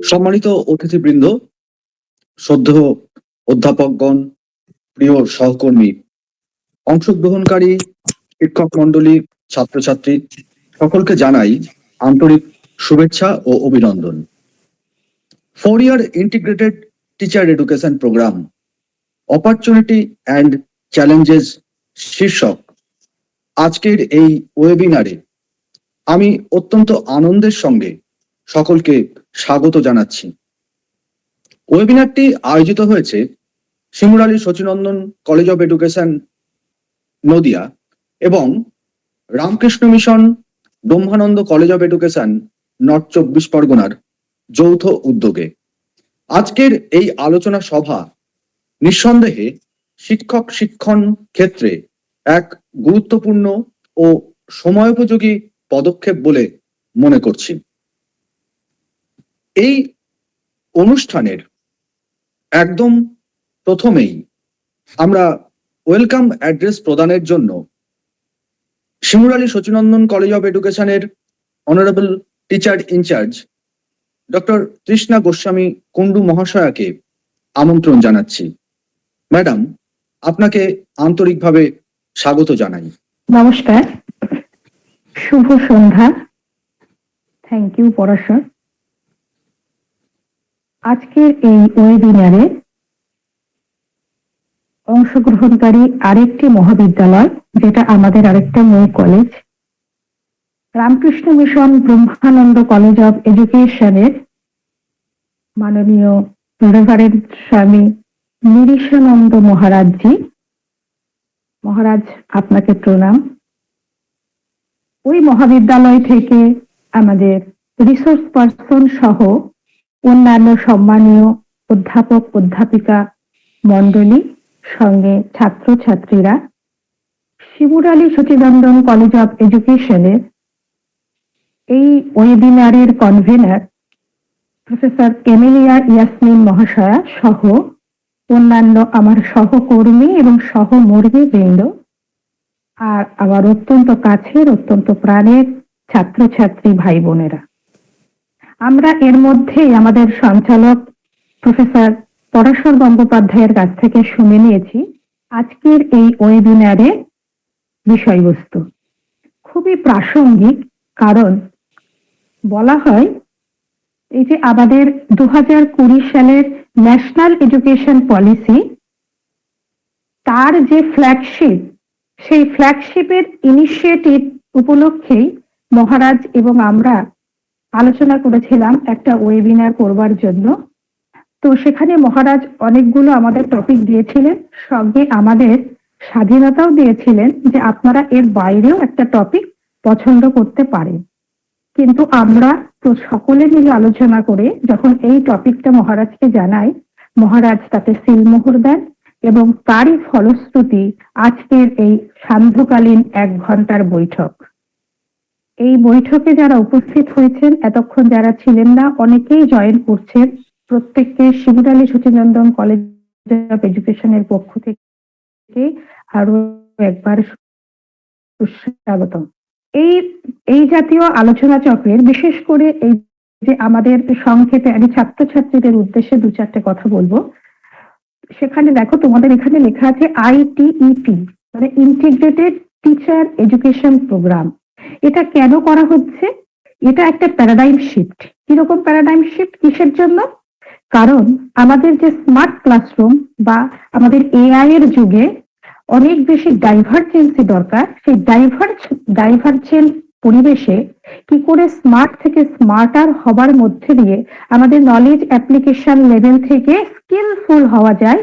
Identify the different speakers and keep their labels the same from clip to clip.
Speaker 1: সম্মানিত অতিথিবৃন্দ, শ্রদ্ধেয় অধ্যাপকগণ, প্রিয় সহকর্মী, অংশগ্রহণকারী শিক্ষক মন্ডলী, ছাত্রছাত্রী সকলকে জানাই আন্তরিক শুভেচ্ছা ও অভিনন্দন। 4-year integrated teacher education programme opportunity and challenges শীর্ষক আজকের এই ওয়েবিনারে আমি অত্যন্ত আনন্দের সঙ্গে সকলকে স্বাগত জানাচ্ছি। ওয়েবিনারটি আয়োজিত হয়েছে Simurali Sachinandan College of Education Nadia এবং Ramakrishna Mission Brahmananda College of Education North 24 পরগনার যৌথ উদ্যোগে। আজকের এই আলোচনা সভা নিঃসন্দেহে শিক্ষক শিক্ষণ ক্ষেত্রে এক গুরুত্বপূর্ণ ও সময়োপযোগী পদক্ষেপ বলে মনে করছি। এই অনুষ্ঠানের একদম প্রথমেই আমরা ওয়েলকাম অ্যাড্রেস প্রদানের জন্য শিমুরালী শচীনন্দন কলেজ অফ এডুকেশনের honourable teacher incharge doctor Trishna Goswami Kundu মহাশয়াকে আমন্ত্রণ জানাচ্ছি। ম্যাডাম, আপনাকে আন্তরিকভাবে স্বাগত জানাই।
Speaker 2: নমস্কার, শুভ সন্ধ্যা। Thank you Parashar. আজকের এই ওয়েবিনারে অংশগ্রহণকারী আরেকটি মহাবিদ্যালয়, যেটা আমাদের আরেকটা মূল college, Ramakrishna Mission Brahmananda College of এডুকেশনের মাননীয় রেভারেন্ড স্বামী নিরিশানন্দ মহারাজজি। মহারাজ, আপনাকে প্রণাম। ওই মহাবিদ্যালয় থেকে আমাদের রিসোর্স পার্সন সহ অন্যান্য সম্মানীয় অধ্যাপক অধ্যাপিকা মন্ডলী, সঙ্গে ছাত্রছাত্রীরা শিমুরালী শচীনন্দন কলেজ অফ এডুকেশনের এই ওয়েবিনারের কনভেনার প্রফেসর কেমেলিয়া ইয়াসমিন মহাশয়া সহ অন্যান্য আমার সহকর্মী এবং সহমর্মী বৃন্দ, আর আমার অত্যন্ত কাছের অত্যন্ত প্রাণের ছাত্রছাত্রী ভাই বোনেরা, আমরা এর মধ্যেই আমাদের সঞ্চালক প্রফেসর পরাশর গঙ্গোপাধ্যায়ের কাছ থেকে শুনে নিয়েছি আজকের এই ওয়েবিনারে বিষয়বস্তু খুবই প্রাসঙ্গিক। কারণ বলা হয় এই যে আমাদের 2020 সালের ন্যাশনাল এডুকেশন পলিসি, তার যে ফ্ল্যাগশিপ, সেই ফ্ল্যাগশিপের ইনিশিয়েটিভ উপলক্ষেই মহারাজ এবং আমরা আলোচনা করেছিলাম একটা ওয়েবিনার করবার জন্য। তো সেখানে মহারাজ অনেকগুলো আমাদের টপিক দিয়েছিলেন, সঙ্গে আমাদের স্বাধীনতাও দিয়েছিলেন যে আপনারা এর বাইরেও একটা টপিক পছন্দ করতে পারেন। কিন্তু আমরা তো সকলে মিলে আলোচনা করে যখন এই টপিকটা মহারাজকে জানাই, মহারাজ তাতে সিলমোহর দেন এবং তারই ফলশ্রুতি আজকের এই সান্ধ্যকালীন 1 ঘন্টার বৈঠক। এই বৈঠকে যারা উপস্থিত হয়েছেন, এতক্ষণ যারা ছিলেন না, অনেকেই জয়েন করছেন, প্রত্যেককে শিমুরালী শচীনন্দন কলেজ অফ এডুকেশনের পক্ষ থেকে আরো একবার সুস্বাগতম। এই জাতীয় আলোচনা চক্রের বিশেষ করে এই যে আমাদের সংক্ষেপে আমি ছাত্রছাত্রীদের উদ্দেশ্যে 2-4টে কথা বলবো। সেখানে দেখো, তোমাদের এখানে লেখা আছে ITEP, মানে ইন্টিগ্রেটেড টিচার এডুকেশন প্রোগ্রাম। এটা কেন করা হচ্ছে? এটা একটা প্যারাডাইম শিফট। কিরকম প্যারাডাইম শিফট? কিসের জন্য? কারণ আমাদের যে স্মার্ট ক্লাসরুম বা আমাদের AI এর যুগে অনেক বেশি ডাইভারজেন্সি দরকার। সেই ডাইভারজেন্ট পরিবেশে কি করে স্মার্ট থেকে স্মার্টার হবার মধ্যে দিয়ে আমাদের নলেজ অ্যাপ্লিকেশন লেভেল থেকে স্কিলফুল হওয়া যায়,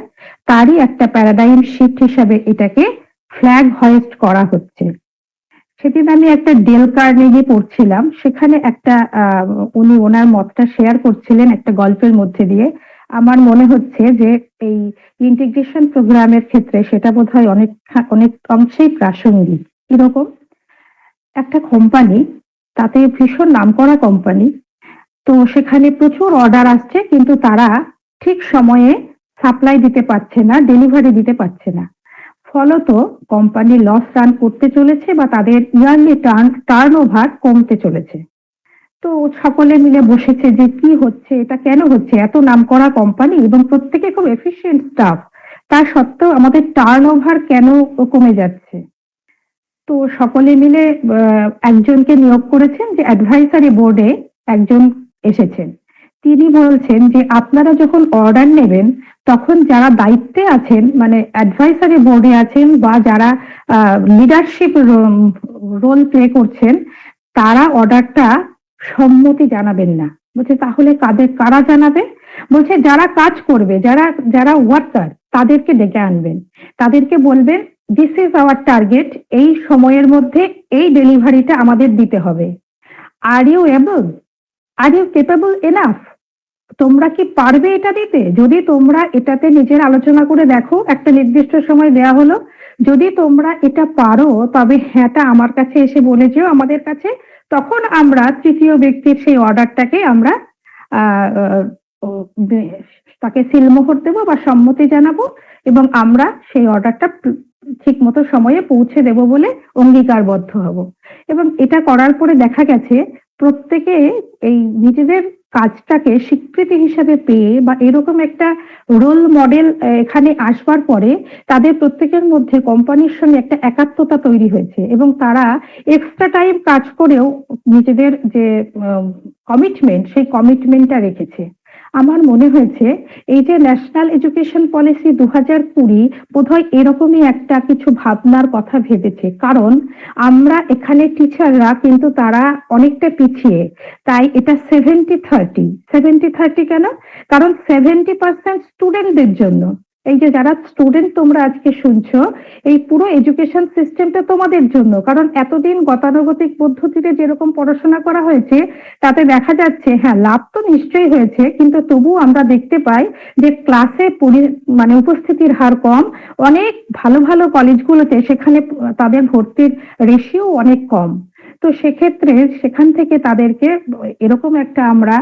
Speaker 2: তারই একটা প্যারাডাইম শিফট হিসাবে এটাকে ফ্ল্যাগ হয়েস্ট করা হচ্ছে। সেদিন আমি একটা ডেল কার্নেগি পড়ছিলাম, সেখানে একটা উনি ওনার মতটা শেয়ার করছিলেন একটা গল্পের মধ্যে দিয়ে। আমার মনে হচ্ছে যে এই ইন্টিগ্রেশন প্রোগ্রামের ক্ষেত্রে সেটা বোধহয় অনেক অংশেই প্রাসঙ্গিক। কিরকম? একটা কোম্পানি, তাতে ভীষণ নামকরা কোম্পানি, তো সেখানে প্রচুর অর্ডার আসছে, কিন্তু তারা ঠিক সময়ে সাপ্লাই দিতে পারছে না, ডেলিভারি দিতে পারছে না। ফলত কোম্পানি লস রান করতে চলেছে বা তাদের ইয়ারলি টার্নওভার কমতে চলেছে। তো সকলে মিলে বসেছে যে কি হচ্ছে, এটা কেন হচ্ছে, এত নামকরা কোম্পানি এবং প্রত্যেকে খুব এফিশিয়েন্ট স্টাফ, তা সত্ত্বেও আমাদের টার্নওভার কেন কমে যাচ্ছে। তো সকলে মিলে একজনকে নিয়োগ করেছেন, যে অ্যাডভাইসারি বোর্ডে একজন এসেছেন। তিনি বলছেন যে আপনারা যখন অর্ডার নেবেন তখন যারা দায়িত্বে আছেন, মানে অ্যাডভাইসারি বোর্ডে আছেন বা যারা লিডারশিপ রোল প্লে করছেন, তারা অর্ডারটা সম্মতি জানাবেন না। বলছে তাহলে কারা জানাবে? বলছে যারা কাজ করবে, যারা যারা ওয়ার্কার, তাদেরকে ডেকে আনবেন, তাদেরকে বলবেন দিস ইজ আওয়ার টার্গেট, এই সময়ের মধ্যে এই ডেলিভারিটা আমাদের দিতে হবে। Are you able, are you capable enough, তোমরা কি পারবে এটা দিতে? যদি তোমরা এটাতে নিজের আলোচনা করে দেখো, একটা নির্দিষ্ট সময় দেয়া হলো, যদি তোমরা এটা পারো তবে হ্যাঁটা আমার কাছে এসে বলে যেও আমাদের কাছে, তখন আমরা তৃতীয় ব্যক্তির সেই অর্ডারটাকে আমরা তাকে সিলমোহর দেবো বা সম্মতি জানাবো, এবং আমরা সেই অর্ডারটা ঠিক মতো সময়ে পৌঁছে দেব বলে অঙ্গীকারবদ্ধ হব। এবং এটা করার পরে দেখা গেছে প্রত্যেকে এই নিজেদের কাজটাকে স্বীকৃতি হিসেবে পেয়ে বা এরকম একটা রোল মডেল এখানে আসবার পরে তাদের প্রত্যেকের মধ্যে কোম্পানির সঙ্গে একটা একাত্মতা তৈরি হয়েছে, এবং তারা এক্সট্রা টাইম কাজ করেও নিজেদের যে কমিটমেন্ট, সেই কমিটমেন্টটা রেখেছে। আমার মনে হয়েছে এই যে ন্যাশনাল এডুকেশন পলিসি 2020 বোধহয় এরকমই একটা কিছু ভাবনার কথা ভেবেছে, কারণ আমরা এখানে টিচাররা কিন্তু তারা অনেকটা পিছিয়ে। তাই এটা 70-30 কেন? কারণ 70% স্টুডেন্টদের জন্য। এই যে যারা স্টুডেন্ট তোমরা আজকে শুনছো, এই পুরো এডুকেশন সিস্টেমটা তোমাদের জন্য। কারণ এতদিন গতানুগতিক পদ্ধতিতে যেরকম পড়াশোনা করা হয়েছে তাতে দেখা যাচ্ছে হ্যাঁ লাভ তো নিশ্চয়ই হয়েছে, কিন্তু তবু আমরা দেখতে পাই যে ক্লাসে মানে উপস্থিতির হার কম। অনেক ভালো ভালো কলেজগুলোতে সেখানে তাদের ভর্তির রেশিও অনেক কম। তো সেক্ষেত্রে সেখান থেকে তাদেরকে এরকম একটা আমরা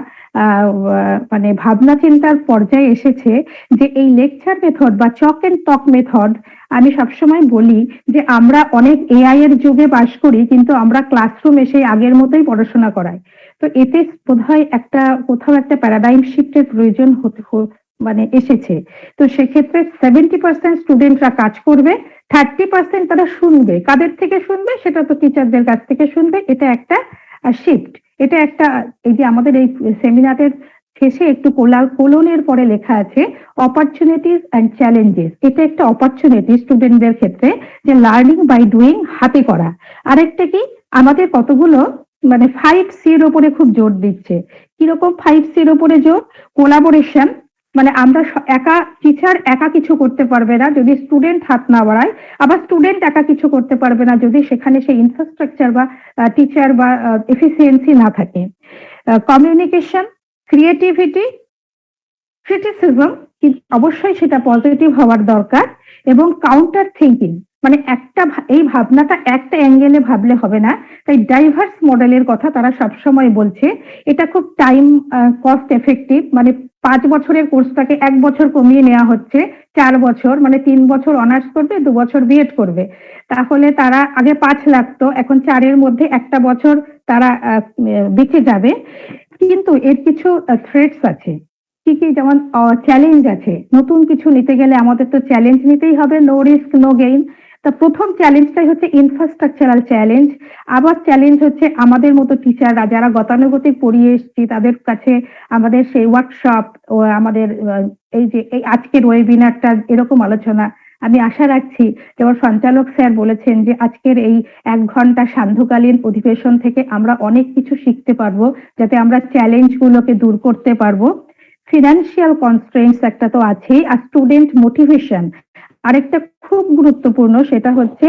Speaker 2: মানে ভাবনা চিন্তার পর্যায়ে এসেছে যে এই লেকচার মেথড বা চক এন্ড টক মেথড, আমি সবসময় বলি যে আমরা অনেক এআই এর যুগে বাস করি, কিন্তু আমরা ক্লাসরুমে সেই আগের মতোই পড়াশোনা করাই। তো এতে বোধহয় কোথাও একটা প্যারাডাইম শিফটের প্রয়োজন মানে এসেছে। তো সেক্ষেত্রে 70% স্টুডেন্টরা কাজ করবে, 30% তারা শুনবে। কাদের থেকে শুনবে? সেটা তো টিচারদের কাছ থেকে শুনবে। এটা একটা শিফট, এটা একটা, এই যে আমাদের এই সেমিনারের শেষে একটু কোলনের পরে লেখা আছে অপরচুনিটিস অ্যান্ড চ্যালেঞ্জেস। এটা একটা অপরচুনিটি স্টুডেন্টদের ক্ষেত্রে, যে লার্নিং বাই ডুইং, হাতে করা। আরেকটা কি, আমাদের কতগুলো মানে 5C এর উপরে খুব জোর দিচ্ছে। কিরকম 5C এর উপরে জোর? কোলাবোরেশন, মানে আমরা টিচার একা কিছু করতে পারবে না যদি স্টুডেন্ট হাত না বাড়ায়, আবার স্টুডেন্ট একা কিছু করতে পারবে না যদি সেখানে সেই ইনফ্রাস্ট্রাকচার বা টিচার বা এফিসিয়েন্সি না থাকে। কমিউনিকেশন, ক্রিয়েটিভিটি, ক্রিটিসিজম, অবশ্যই সেটা পজিটিভ হওয়ার দরকার, এবং কাউন্টার থিঙ্কিং, মানে এই ভাবনাটা একটা অ্যাঙ্গেলে ভাবলে হবে না। তাই ডাইভার্স মডেলের কথা তারা সবসময় বলছে। এটা খুব টাইম কস্ট এফেক্টিভ, মানে 5 বছরের কোর্সটাকে 1 বছর কমিয়ে নেওয়া হচ্ছে 4 বছর, মানে 3 বছর অনার্স করবে, 2 বছর বিএড করবে। তাহলে তারা আগে 5 লাগতো, এখন 4-এর মধ্যে একটা বছর তারা বেঁচে যাবে। কিন্তু এর কিছু থ্রেটস আছে। কি কি? যেমন চ্যালেঞ্জ আছে। নতুন কিছু নিতে গেলে আমাদের তো চ্যালেঞ্জ নিতেই হবে, নো রিস্ক নো গেইন। তা প্রথম চ্যালেঞ্জটাই হচ্ছে ইনফ্রাস্ট্রাকচারাল চ্যালেঞ্জ। আবার চ্যালেঞ্জ হচ্ছে আমাদের মতো টিচাররা যারা গতানুগতিক পড়িয়ে এসেছি, তাদের কাছে আমাদের সেই ওয়ার্কশপ ও আমাদের এই যে এই আজকের ওয়েবিনারটা এরকম আলোচনা, আমি আশা রাখছি যেমন সঞ্চালক স্যার বলেছেন যে আজকের এই 1 ঘন্টা সান্ধ্যকালীন অধিবেশন থেকে আমরা অনেক কিছু শিখতে পারবো, যাতে আমরা চ্যালেঞ্জ গুলোকে দূর করতে পারবো। ফিনান্সিয়াল কনস্ট্রেন্টস একটা তো আছেই, আর স্টুডেন্ট মোটিভেশন আরেকটা খুব গুরুত্বপূর্ণ, সেটা হচ্ছে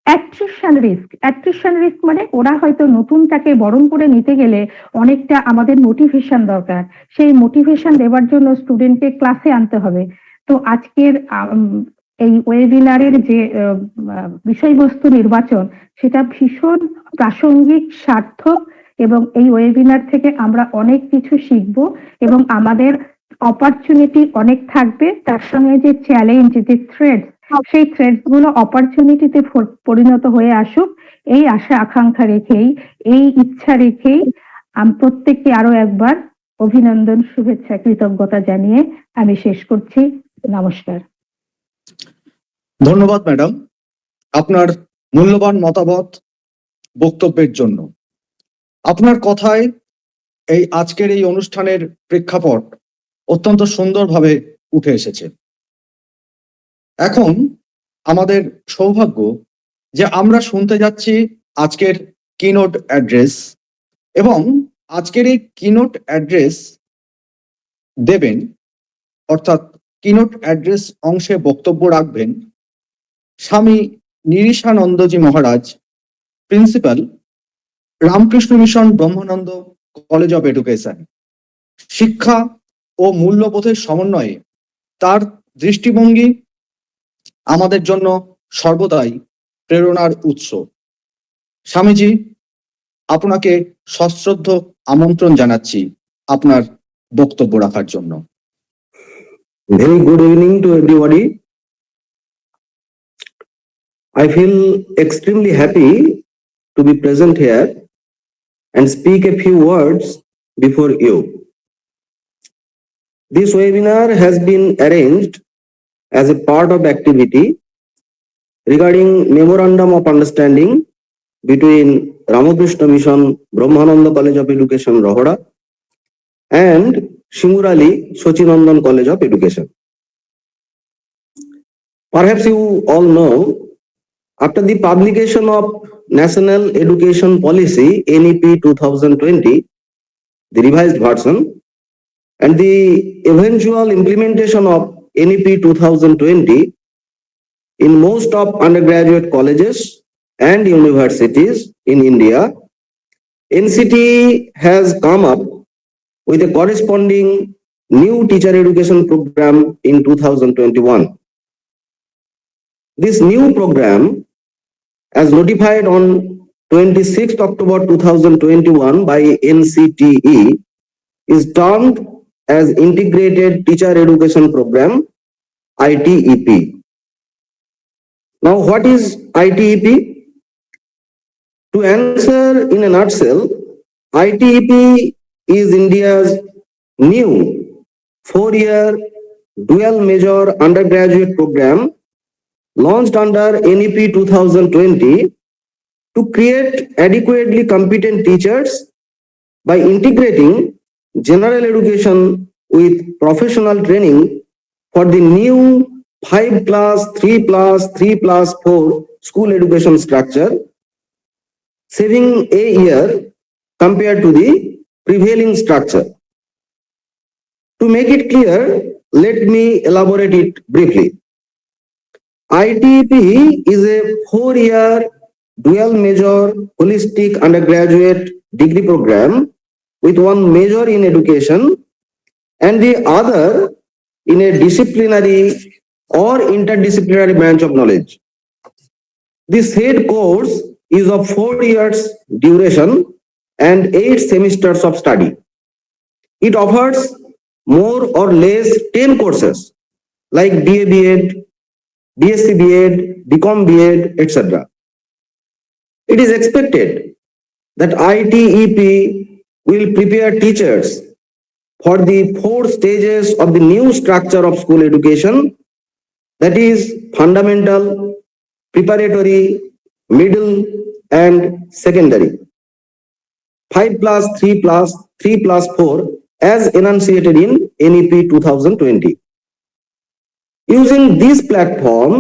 Speaker 2: অ্যাট্রিশন রিস্ক। অ্যাট্রিশন রিস্ক মানে ওরা হয়তো নতুনটাকে বরণ করে নিতে গেলে অনেকটা আমাদের মোটিভেশন দরকার। সেই মোটিভেশন দেওয়ার জন্য স্টুডেন্টকে ক্লাসে আনতে হবে। তো আজকের এই ওয়েবিনারের যে বিষয়বস্তু নির্বাচন, সেটা ভীষণ প্রাসঙ্গিক, সার্থক, এবং এই ওয়েবিনার থেকে আমরা অনেক কিছু শিখবো, এবং আমাদের অপরচুনিটি অনেক থাকবে। তার সঙ্গে যে চ্যালেঞ্জ, যে থ্রেটস, সেই থ্রেটস গুলো অপরচুনিটিতে পরিণত হয়ে আসুক, এই আশা আকাঙ্ক্ষা রেখেই, এই ইচ্ছা রেখেই প্রত্যেককে আরো একবার অভিনন্দন, শুভেচ্ছা, কৃতজ্ঞতা জানিয়ে আমি শেষ করছি। নমস্কার।
Speaker 1: ধন্যবাদ ম্যাডাম আপনার মূল্যবান মতামত বক্তব্যের জন্য। আপনার কথায় এই আজকের এই অনুষ্ঠানের প্রেক্ষাপট অত্যন্ত সুন্দরভাবে উঠে এসেছে। এখন আমাদের সৌভাগ্য যে আমরা শুনতে যাচ্ছি আজকের কিনোট অ্যাড্রেস, এবং আজকের এই কিনোট অ্যাড্রেস দেবেন, অর্থাৎ কিনোট অ্যাড্রেস অংশে বক্তব্য রাখবেন Swami Nirishanandaji Maharaj, principal, Ramakrishna Mission Brahmananda College of Education. শিক্ষা ও মূল্যবোধের সমন্বয়ে তার দৃষ্টিভঙ্গি আমাদের জন্য সর্বদাই প্রেরণার উৎস। স্বামীজি, আপনাকে সশ্রদ্ধ আমন্ত্রণ জানাচ্ছি আপনার বক্তব্য রাখার জন্য।
Speaker 3: Very good evening to everybody. I feel extremely happy to be present here and speak a few words before you. This webinar has been arranged as a part of activity regarding Memorandum of Understanding between Ramakrishna Mission Brahmananda College of Education, Rohda, and Shimurali Sochinandan College of Education. Perhaps you all know, after the publication of National Education Policy NEP 2020, the revised version, and the eventual implementation of NEP 2020 in most of undergraduate colleges and universities in India, NCT has come up with a corresponding new teacher education program in 2021. This new program, as notified on 26th October 2021 by NCTE, is termed as Integrated Teacher Education Program, ITEP. Now, what is ITEP? To answer in a nutshell, ITEP is India's new 4-year dual major undergraduate program launched under NEP 2020 to create adequately competent teachers by integrating general education with professional training for the new 5+3+3+4 school education structure, saving a year compared to the prevailing structure. To make it clear, let me elaborate it briefly. ITEP is a 4-year dual major holistic undergraduate degree program with one major in education and the other in a disciplinary or interdisciplinary branch of knowledge. The said course is of 4 years duration and 8 semesters of study. It offers more or less 10 courses like BA BEd, BSc BEd, BCom BEd, etc. It is expected that ITEP will prepare teachers for the 4 stages of the new structure of school education, that is fundamental, preparatory, middle, and secondary. 5+3+3+4 as enunciated in NEP 2020. Using this platform,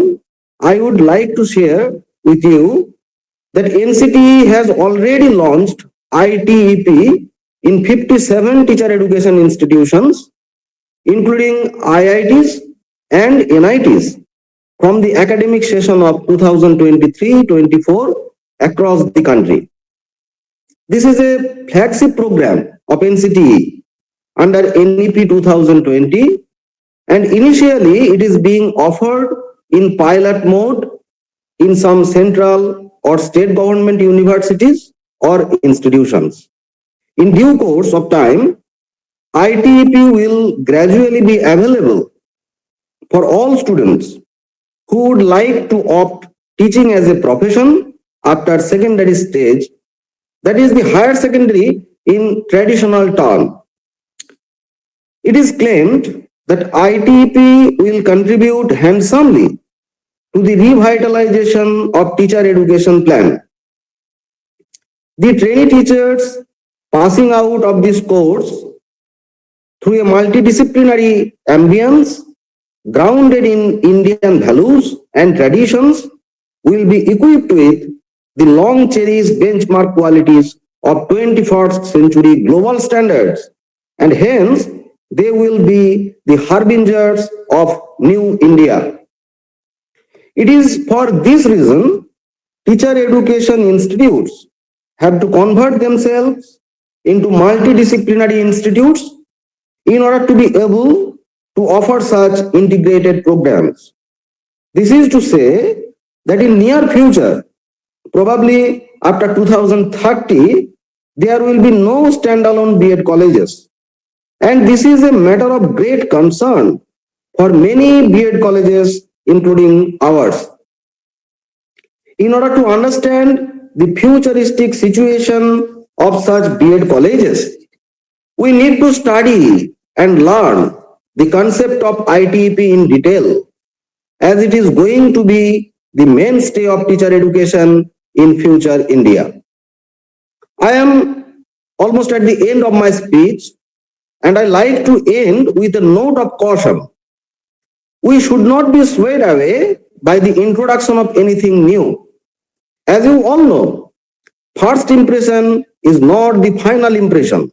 Speaker 3: I would like to share with you that NCT has already launched ITEP in 57 teacher education institutions, including IITs and NITs, from the academic session of 2023-24 across the country. This is a flagship program of NCTE under NEP 2020, and initially it is being offered in pilot mode in some central or state government universities or institutions. In due course of time, ITEP will gradually be available for all students who would like to opt teaching as a profession after secondary stage, that is the higher secondary in traditional term. It is claimed that ITP will contribute handsomely to the revitalization of teacher education plan. The trainee teachers passing out of this course through a multidisciplinary ambience grounded in Indian values and traditions will be equipped with the long cherished benchmark qualities of 21st century global standards, and hence they will be the harbingers of new India. It is for this reason teacher education institutes have to convert themselves into multidisciplinary institutes in order to be able to offer such integrated programs. This is to say that in near future, probably after 2030, there will be no standalone B.Ed colleges. And this is a matter of great concern for many B.Ed colleges, including ours. In order to understand the futuristic situation of such B.Ed colleges, we need to study and learn the concept of ITEP in detail, as it is going to be the mainstay of teacher education in future India. I am almost at the end of my speech, and I like to end with a note of caution. We should not be swayed away by the introduction of anything new. As you all know, first impression is not the final impression.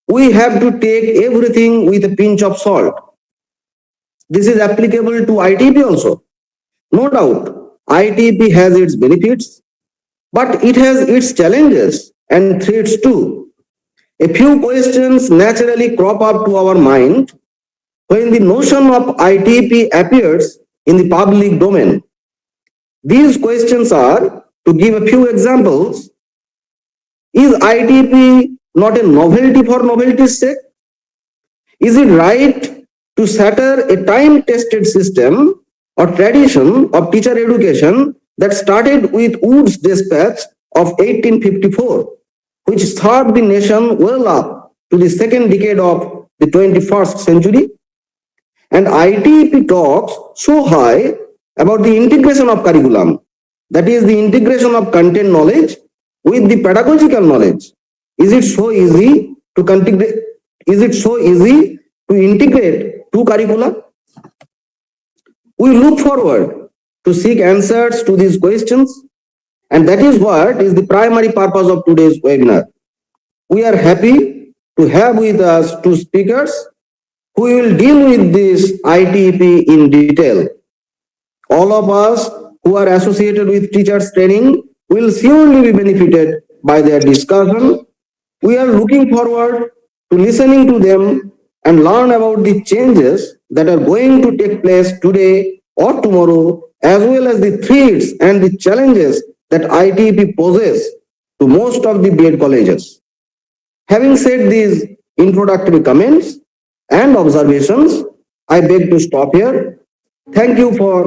Speaker 3: We have to take everything with a pinch of salt. This is applicable to ITP also. No doubt, ITP has its benefits, but it has its challenges and threats too. A few questions naturally crop up to our mind when the notion of ITP appears in the public domain. These questions are, to give a few examples, is ITP not a novelty for novelty's sake? Is it right to shatter a time-tested system or tradition of teacher education that started with Wood's Dispatch of 1854, which served the nation well up to the second decade of the 21st century? And ITP talks so high about the integration of curriculum, that is the integration of content knowledge with the pedagogical knowledge. Is it so easy to integrate two curricula? We look forward to seek answers to these questions, and that is what is the primary purpose of today's webinar. We are happy to have with us two speakers who will deal with this ITP in detail. All of us who are associated with teachers training will surely be benefited by their discussion. We are looking forward to listening to them and learn about the changes that are going to take place today or tomorrow, as well as the threats and the challenges that ITP poses to most of the B.Ed colleges. Having said these introductory comments and observations, I beg to stop here. Thank you for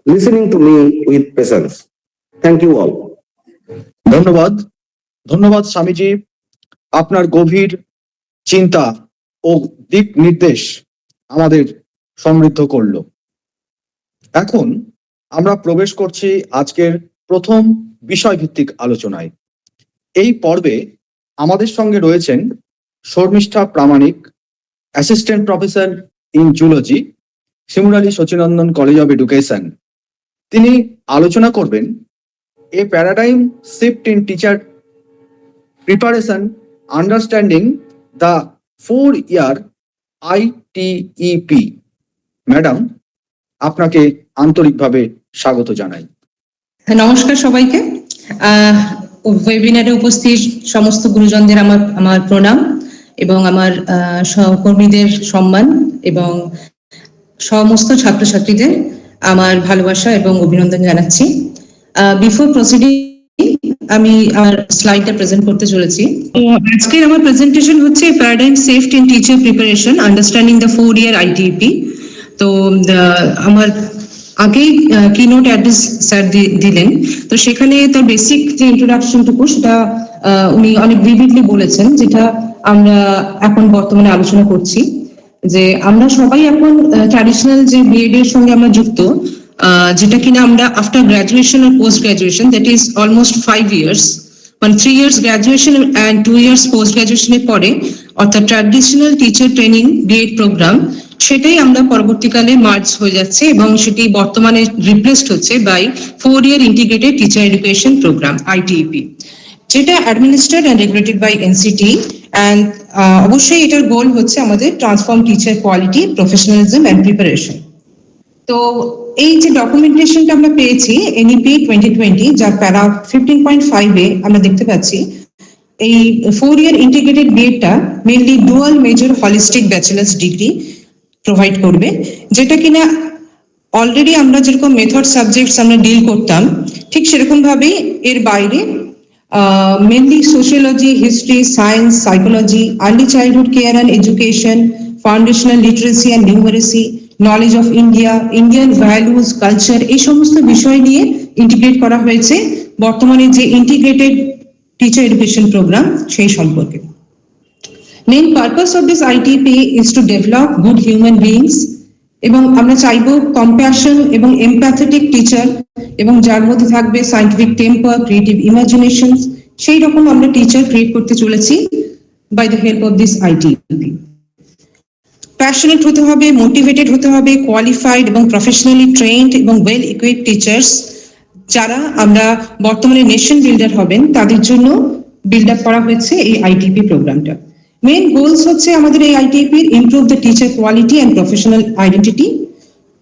Speaker 3: listening to me with patience. Thank you all.
Speaker 1: ধন্যবাদ স্বামীজি, আপনার গভীর চিন্তা ও দিক নির্দেশ আমাদের সমৃদ্ধ করলো। এখন আমরা প্রবেশ করছি আজকের প্রথম বিষয়ভিত্তিক আলোচনায়। এই পর্বে আমাদের সঙ্গে রয়েছেন Sharmishtha Pramanik, assistant professor in zoology, Simurali Sachinandan college of Education. তিনি আলোচনা করবেন a paradigm shift in teacher preparation understanding the 4-year ITEP। Madam, আপনাকে আন্তরিকভাবে স্বাগত জানাই।
Speaker 4: নমস্কার সবাইকে। ওয়েবিনারে উপস্থিত সমস্ত গুরুজনদের আমার প্রণাম এবং আমার সহকর্মীদের সম্মান এবং সমস্ত ছাত্রছাত্রীদের আমার ভালোবাসা এবং অভিনন্দন জানাচ্ছি। বিফোর প্রসিডিং আমি আমার স্লাইডটা প্রেজেন্ট করতে চলেছি। আজকে আমার প্রেজেন্টেশন হচ্ছে paradigm shift in teacher preparation understanding the 4-year ITEP। তো আমার আগেই কিনোট অ্যাড্রেস স্যার দিলেন, তো সেখানে তার বেসিক যে ইন্ট্রোডাকশনটুকু সেটা উনি অনেক ভিভিডলি বলেছেন, যেটা আমরা এখন বর্তমানে আলোচনা করছি। যে আমরা সবাই এখন ট্র্যাডিশনাল যে বিএড এর সঙ্গে আমরা যুক্ত, যেটা কিনা আমরা আফটার গ্রাজুয়েশন আর post graduation, that is almost 5 years, মানে 3 years graduation and 2 years post গ্রাজুয়েশনের পরে, অর্থাৎ traditional teacher training BEd program, সেটাই আমরা পরবর্তীকালে মার্জ হয়ে যাচ্ছে এবং সেটি বর্তমানে রিপ্লেসড হচ্ছে by 4 year integrated teacher education programme ITEP, যেটা administered and regulated by NCT। And অবশ্যই এটার গোল হচ্ছে আমাদের transform teacher quality, professionalism and preparation. তো এই যে ডকুমেন্টেশনটা আমরা পেয়েছি NEP 2020, যার প্যারা 15.5 আমরা দেখতে পাচ্ছি এই 4 year ইন্টিগ্রেটেড বিএডটা mainly dual major holistic bachelor's degree provide করবে, যেটা কিনা অলরেডি আমরা যেরকম মেথড সাবজেক্টস আমরা ডিল করতাম, ঠিক সেরকম ভাবেই এর বাইরে mainly sociology, history, science, psychology, early childhood care and education, foundational literacy and numeracy, knowledge of India, Indian values, culture, এই সমস্ত বিষয় নিয়ে ইন্টিগ্রেট করা হয়েছে বর্তমানে যে ইন্টিগ্রেটেড টিচার এডুকেশন প্রোগ্রাম সেই সম্পর্কে। Main purpose of this ITP is to develop good human beings, এবং আমরা চাইবো কম্প্যাশন এবং এমপ্যাথেটিক টিচার, এবং যার মধ্যে থাকবে সায়েন্টিফিক টেম্পার, ক্রিয়েটিভ ইমাজিনেশন, সেই রকম আমরা টিচার ক্রিয়েট করতে চলেছি by the help of this ITP। Passionate হতে হবে, মোটিভেটেড হতে হবে, কোয়ালিফাইড এবং প্রফেশনালি ট্রেন্ড এবং ওয়েল ইকুইপড টিচার্স, যারা আমরা বর্তমানে নেশন বিল্ডার হবেন, তাদের জন্য বিল্ড আপ করা হয়েছে এই ITP প্রোগ্রামটা। মেইন গোলস হচ্ছে আমাদের এই ITP improve the teacher quality and professional identity,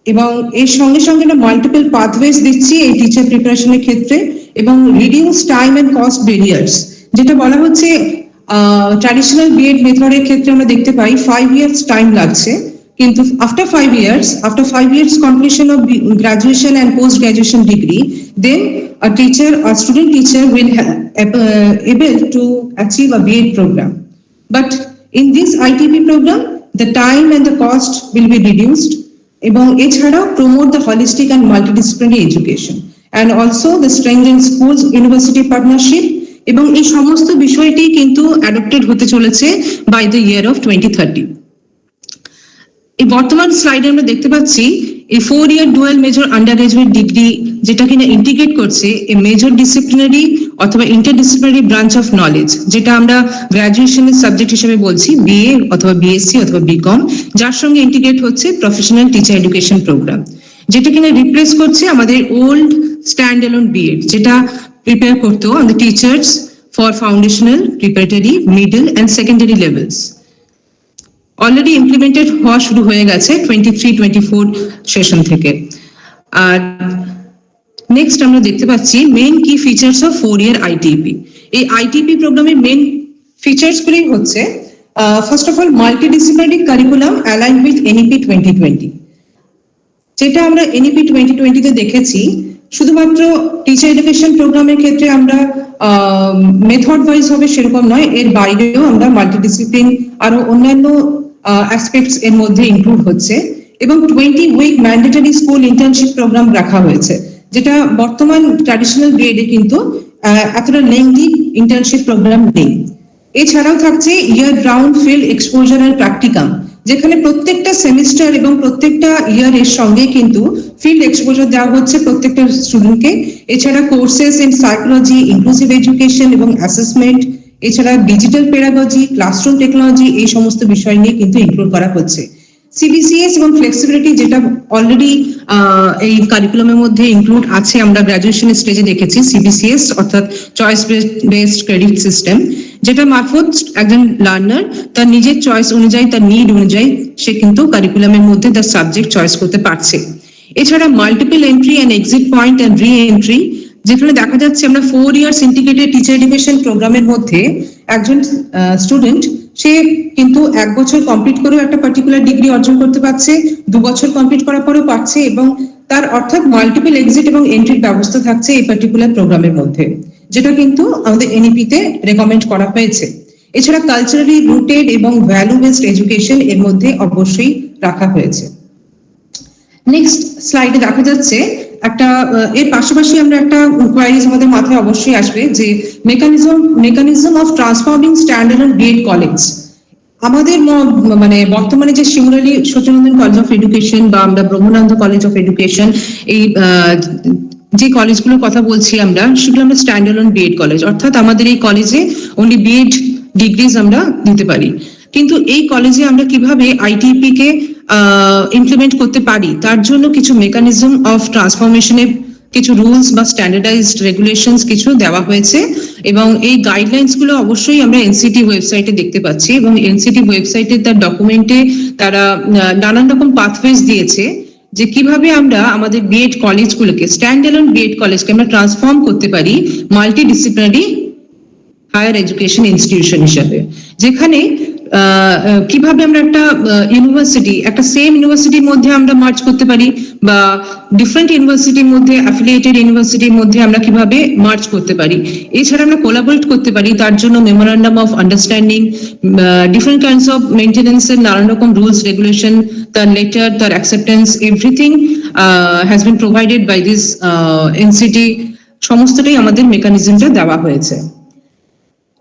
Speaker 4: এবং এর সঙ্গে সঙ্গে আমরা মাল্টিপল পাথওয়েজ দিচ্ছি এই টিচার প্রিপারেশনের ক্ষেত্রে, এবং reduce time and cost barriers, যেটা বলা হচ্ছে ট্র্যাডিশনাল বিএড মেথডের ক্ষেত্রে আমরা দেখতে পাই 5 years টাইম লাগছে, কিন্তু after 5 years completion of graduation and post graduation degree, then a student teacher will able to achieve a BEd program. But in this ITP program, the time and the cost will be reduced, এবং এছাড়াও promote the holistic and multidisciplinary education, and also the strengthen schools university partnership, এবং এই সমস্ত বিষয়টি কিন্তু adopted হতে চলেছে by the year of 2030। এই বর্তমান স্লাইডে আমরা দেখতে পাচ্ছি এই 4 year dual major under graduate degree, যেটা কিনা ইন্টিগ্রেট করছে এই মেজর ডিসিপ্লিনারি অথবা ইন্টারডিসিপ্লিনারি ব্রাঞ্চ অফ নলেজ, যেটা আমরা গ্রাজুয়েশনের সাবজেক্ট হিসেবে বলছি BA অথবা BSc অথবা BCom, যার সঙ্গে ইন্টিগ্রেট হচ্ছে প্রফেশনাল টিচার এডুকেশন প্রোগ্রাম, যেটা কিনা রিপ্লেস করছে আমাদের ওল্ড স্ট্যান্ড অ্যালোন বিএড, যেটা প্রিপেয়ার করতো আমাদের teachers for foundational, preparatory, middle and secondary levels. Already implemented হওয়া শুরু হয়ে গেছে 23-24 সেশন থেকে। আর নেক্সট আমরা দেখতে পাচ্ছি মেইন কি ফিচার্স অফ 4 year ITP। এই ITP প্রোগ্রামের মেইন ফিচার্স গুলি হচ্ছে first of all multidisciplinary curriculum align with NEP 2020, যেটা আমরা NEP 2020 তে দেখেছি। শুধুমাত্র টিচার এডুকেশন প্রোগ্রামের ক্ষেত্রে আমরা মেথড ওয়াইজ হবে সেরকম নয়, এর বাইরেও আমরা মাল্টিডিসিপ্লিন আরো অন্যান্য অ্যাসপেক্টস এর মধ্যে ইনক্লুড হচ্ছে, এবং 20 week mandatory school internship programme রাখা হয়েছে, যেটা বর্তমান ট্র্যাডিশনাল গ্রেডে কিন্তু এতটা লেংথি ইন্টার্নশিপ প্রোগ্রাম নেই। এছাড়াও থাকছে year round field exposure and practicum, যেখানে প্রত্যেকটা সেমিস্টার এবং প্রত্যেকটা ইয়ারের সঙ্গে কিন্তু ফিল্ড এক্সপোজার দেওয়া হচ্ছে প্রত্যেকটা স্টুডেন্টকে। এছাড়া courses in psychology, inclusive education এবং অ্যাসেসমেন্ট, এছাড়া ডিজিটাল পেডাগজি, ক্লাসরুম টেকনোলজি, এই সমস্ত বিষয় নিয়ে কিন্তু ইনক্লুড করা হচ্ছে। CBCS এবং ফ্লেক্সিবিলিটি, যেটা অলরেডি এই কারিকুলামের মধ্যে ইনক্লুড আছে, আমরা গ্রাজুয়েশনের স্টেজে দেখেছি CBCS অর্থাৎ চয়েস বেসড ক্রেডিট সিস্টেম, যেটা মারফত একজন লার্নার তার নিজের চয়েস অনুযায়ী, তার নিড অনুযায়ী সে কিন্তু কারিকুলামের মধ্যে তার সাবজেক্ট চয়েস করতে পারছে। এছাড়া multiple entry and exit point and রি এন্ট্রি, যেখানে দেখা যাচ্ছে আমরা 4 years ইন্টিগ্রেটেড টিচার এডুকেশন প্রোগ্রামের মধ্যে একজন স্টুডেন্ট সে কিন্তু 1 বছর কমপ্লিট করেও একটা পার্টিকুলার ডিগ্রি অর্জন করতে পারছে, 2 বছর কমপ্লিট করার পরেও পারছে, এবং তার অর্থাৎ মাল্টিপল এক্সিট এবং এন্ট্রির ব্যবস্থা থাকছে এই পার্টিকুলার প্রোগ্রামের মধ্যে, যেটা কিন্তু আমাদের NEP তে রেকমেন্ড করা হয়েছে। এছাড়া কালচারালি রুটেড এবং ভ্যালু বেসড এডুকেশন এর মধ্যে অবশ্যই রাখা হয়েছে। নেক্সট স্লাইডে দেখা যাচ্ছে একটা এর পাশাপাশি আমরা একটা কোয়ারিজ আমাদের মাথায় অবশ্যই আসবে যে mechanism of transforming standard BEd college. আমাদের মানে বর্তমানে যে Shimurali Sachinandan college of education বা আমরা ব্রহ্মানন্দ কলেজ অফ এডুকেশন, এই যে কলেজগুলোর কথা বলছি আমরা, সেগুলো আমরা স্ট্যান্ডার্ড বিএড কলেজ, অর্থাৎ আমাদের এই কলেজে অনলি বিএড ডিগ্রিজ আমরা দিতে পারি। কিন্তু এই কলেজে আমরা কিভাবে আইটিপি কে ইমপ্লিমেন্ট করতে পারি তার জন্য কিছু মেকানিজম অফ ট্রান্সফরমেশনের কিছু রুলস বা স্ট্যান্ডার্ডাইজড রেগুলেশনস কিছু দেওয়া হয়েছে, এবং এই গাইডলাইন্স গুলো অবশ্যই আমরা এনসিটি ওয়েবসাইটে দেখতে পাচ্ছি, এবং এনসিটি ওয়েবসাইটে তার ডকুমেন্টে তারা নানান রকম পাথওয়েজ দিয়েছে যে কিভাবে আমরা আমাদের বিএড কলেজগুলোকে, স্ট্যান্ডার্ড বিএড কলেজকে আমরা ট্রান্সফর্ম করতে পারি মাল্টিডিসিপ্লিনারি হায়ার এডুকেশন ইনস্টিটিউশন হিসাবে, যেখানে কিভাবে আমরা একটা ইউনিভার্সিটি, একটা সেম ইউনিভার্সিটির মধ্যে আমরা মার্জ করতে পারি, বা ডিফারেন্ট ইউনিভার্সিটির মধ্যে, অ্যাফিলিয়েটেড ইউনিভার্সিটির মধ্যে আমরা কিভাবে মার্জ করতে পারি, এছাড়া আমরা কোলাবোরেট করতে পারি। তার জন্য memorandum of understanding, different kinds of মেইনটেনেন্সের নানান রকম রুলস রেগুলেশন, তার লেটার, তার acceptance, everything has been provided by this NCT. সমস্তটাই আমাদের মেকানিজমটা দেওয়া হয়েছে।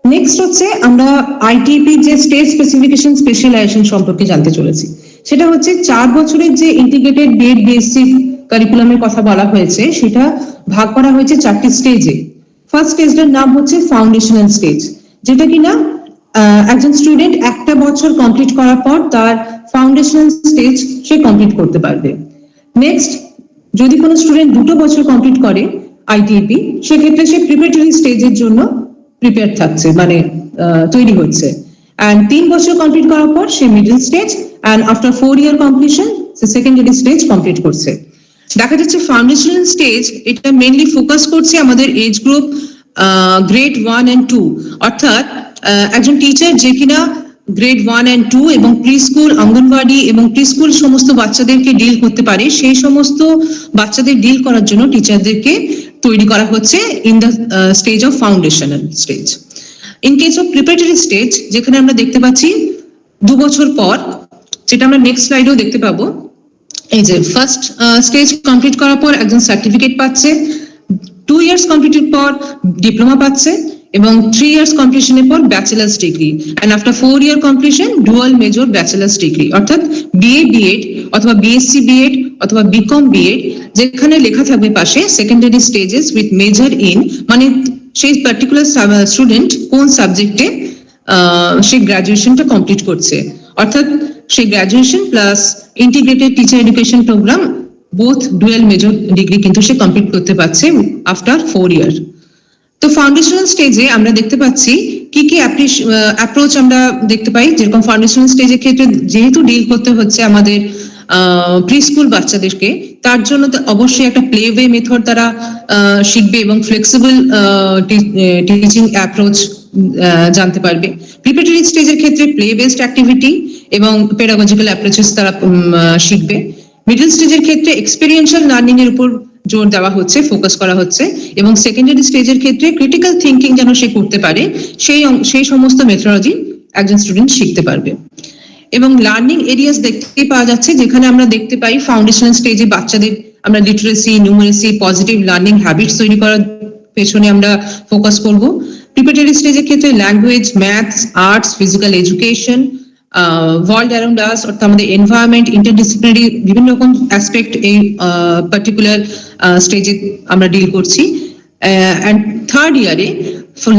Speaker 4: নেক্সট হচ্ছে আমরা আইটিপি যে স্টেট স্পেসিফিকেশন স্পেশালাইজেশন সম্পর্কে জানতে চলেছি। সেটা হচ্ছে 4 বছরের যে ইন্টিগ্রেটেড বিএড বিএসসি কারিকুলামের কথা বলা হয়েছে, সেটা ভাগ করা হয়েছে 4টি স্টেজে। ফার্স্ট স্টেজটার নাম হচ্ছে ফাউন্ডেশনাল স্টেজ, যেটা কিনা একজন স্টুডেন্ট একটা বছর কমপ্লিট করার পর তার ফাউন্ডেশনাল স্টেজ সে কমপ্লিট করতে পারবে। নেক্সট, যদি কোনো স্টুডেন্ট 2 বছর কমপ্লিট করে আইটিপি, সেক্ষেত্রে সে প্রিপারেটরি স্টেজের জন্য প্রিপেয়ার থাকছে, মানে তৈরি হচ্ছে। এন্ড 3 বছর কমপ্লিট করার পর সে middle stage, and after 4 year completion সে সেকেন্ডারি স্টেজ কমপ্লিট করছে। দেখা যাচ্ছে ফাউন্ডেশনাল স্টেজ এটা মেইনলি ফোকাস করছে আমাদের এজ গ্রুপ গ্রেড 1 and 2, অর্থাৎ একজন টিচার যে কিনা গ্রেড 1 and 2 এবং প্রি স্কুল, অঙ্গনওয়াড়ি এবং প্রি স্কুল সমস্ত বাচ্চাদেরকে ডিল করতে পারে, সেই সমস্ত বাচ্চাদের ডিল করার জন্য টিচারদেরকে তৈরি করা হচ্ছে in the stage of foundational stage. In case of preparatory stage, যেখানে আমরা দেখতে পাচ্ছি 2 বছর পর, যেটা আমরা নেক্সট স্লাইডেও দেখতে পাবো, এই যে ফার্স্ট স্টেজ কমপ্লিট করার পর একজন সার্টিফিকেট পাচ্ছে, 2 ইয়ার্স কমপ্লিটের পর ডিপ্লোমা পাচ্ছে, এবং 3 ইয়ার্স কমপ্লিশনের পর bachelor's degree, and after 4 year completion dual major bachelor's degree, অর্থাৎ বিএ বিএড অথবা বিএসসি বিএড অথবা বিকম বিএড, যেখানে লেখা থাকবে পাশে secondary stages with major in, মানে সেই পার্টিকুলার স্টুডেন্ট কোন সাবজেক্টে সে গ্রাজুয়েশনটা কমপ্লিট করছে, অর্থাৎ সেই graduation plus integrated teacher education programme, both dual major degree কিন্তু সে কমপ্লিট করতে পারছে আফটার 4 ইয়ার। তো ফাউন্ডেশনাল স্টেজে আমরা দেখতে পাচ্ছি কি কি অ্যাপ্রোচ আমরা দেখতে পাই। যেরকম ফাউন্ডেশনাল স্টেজের ক্ষেত্রে যেহেতু ডিল করতে হচ্ছে আমাদের প্রি স্কুল বাচ্চাদেরকে, তার জন্য অবশ্যই একটা প্লে ওয়ে মেথড তারা শিখবে এবং ফ্লেক্সিবল টিচিং অ্যাপ্রোচ জানতে পারবে। প্রিপারেটরি স্টেজের ক্ষেত্রে প্লে বেসড অ্যাক্টিভিটি এবং পেডাগজিক্যাল অ্যাপ্রোচেস তারা শিখবে। মিডল স্টেজের ক্ষেত্রে এক্সপেরিয়েন্সিয়াল লার্নিং এর উপর জোর দেওয়া হচ্ছে, ফোকাস করা হচ্ছে, এবং সেকেন্ডারি স্টেজের ক্ষেত্রে ক্রিটিক্যাল থিঙ্কিং যেন সে করতে পারে সেই সমস্ত মেথোডলজি একজন স্টুডেন্ট শিখতে পারবে। এবং লার্নিং এরিয়াস দেখতে পাওয়া যাচ্ছে, যেখানে আমরা দেখতে পাই ফাউন্ডেশনাল স্টেজে বাচ্চাদের আমরা literacy, numeracy, positive learning habits তৈরি করার পেছনে আমরা ফোকাস করব। প্রিপারেটরি স্টেজের ক্ষেত্রে language, maths, arts, physical education, world around us, অর্থাৎ আমাদের এনভায়রনমেন্ট, ইন্টারডিসিপ্লিনারি বিভিন্ন রকম অ্যাসপেক্ট এই পার্টিকুলার স্টেজে আমরা ডিল করছি। অ্যান্ড থার্ড ইয়ারে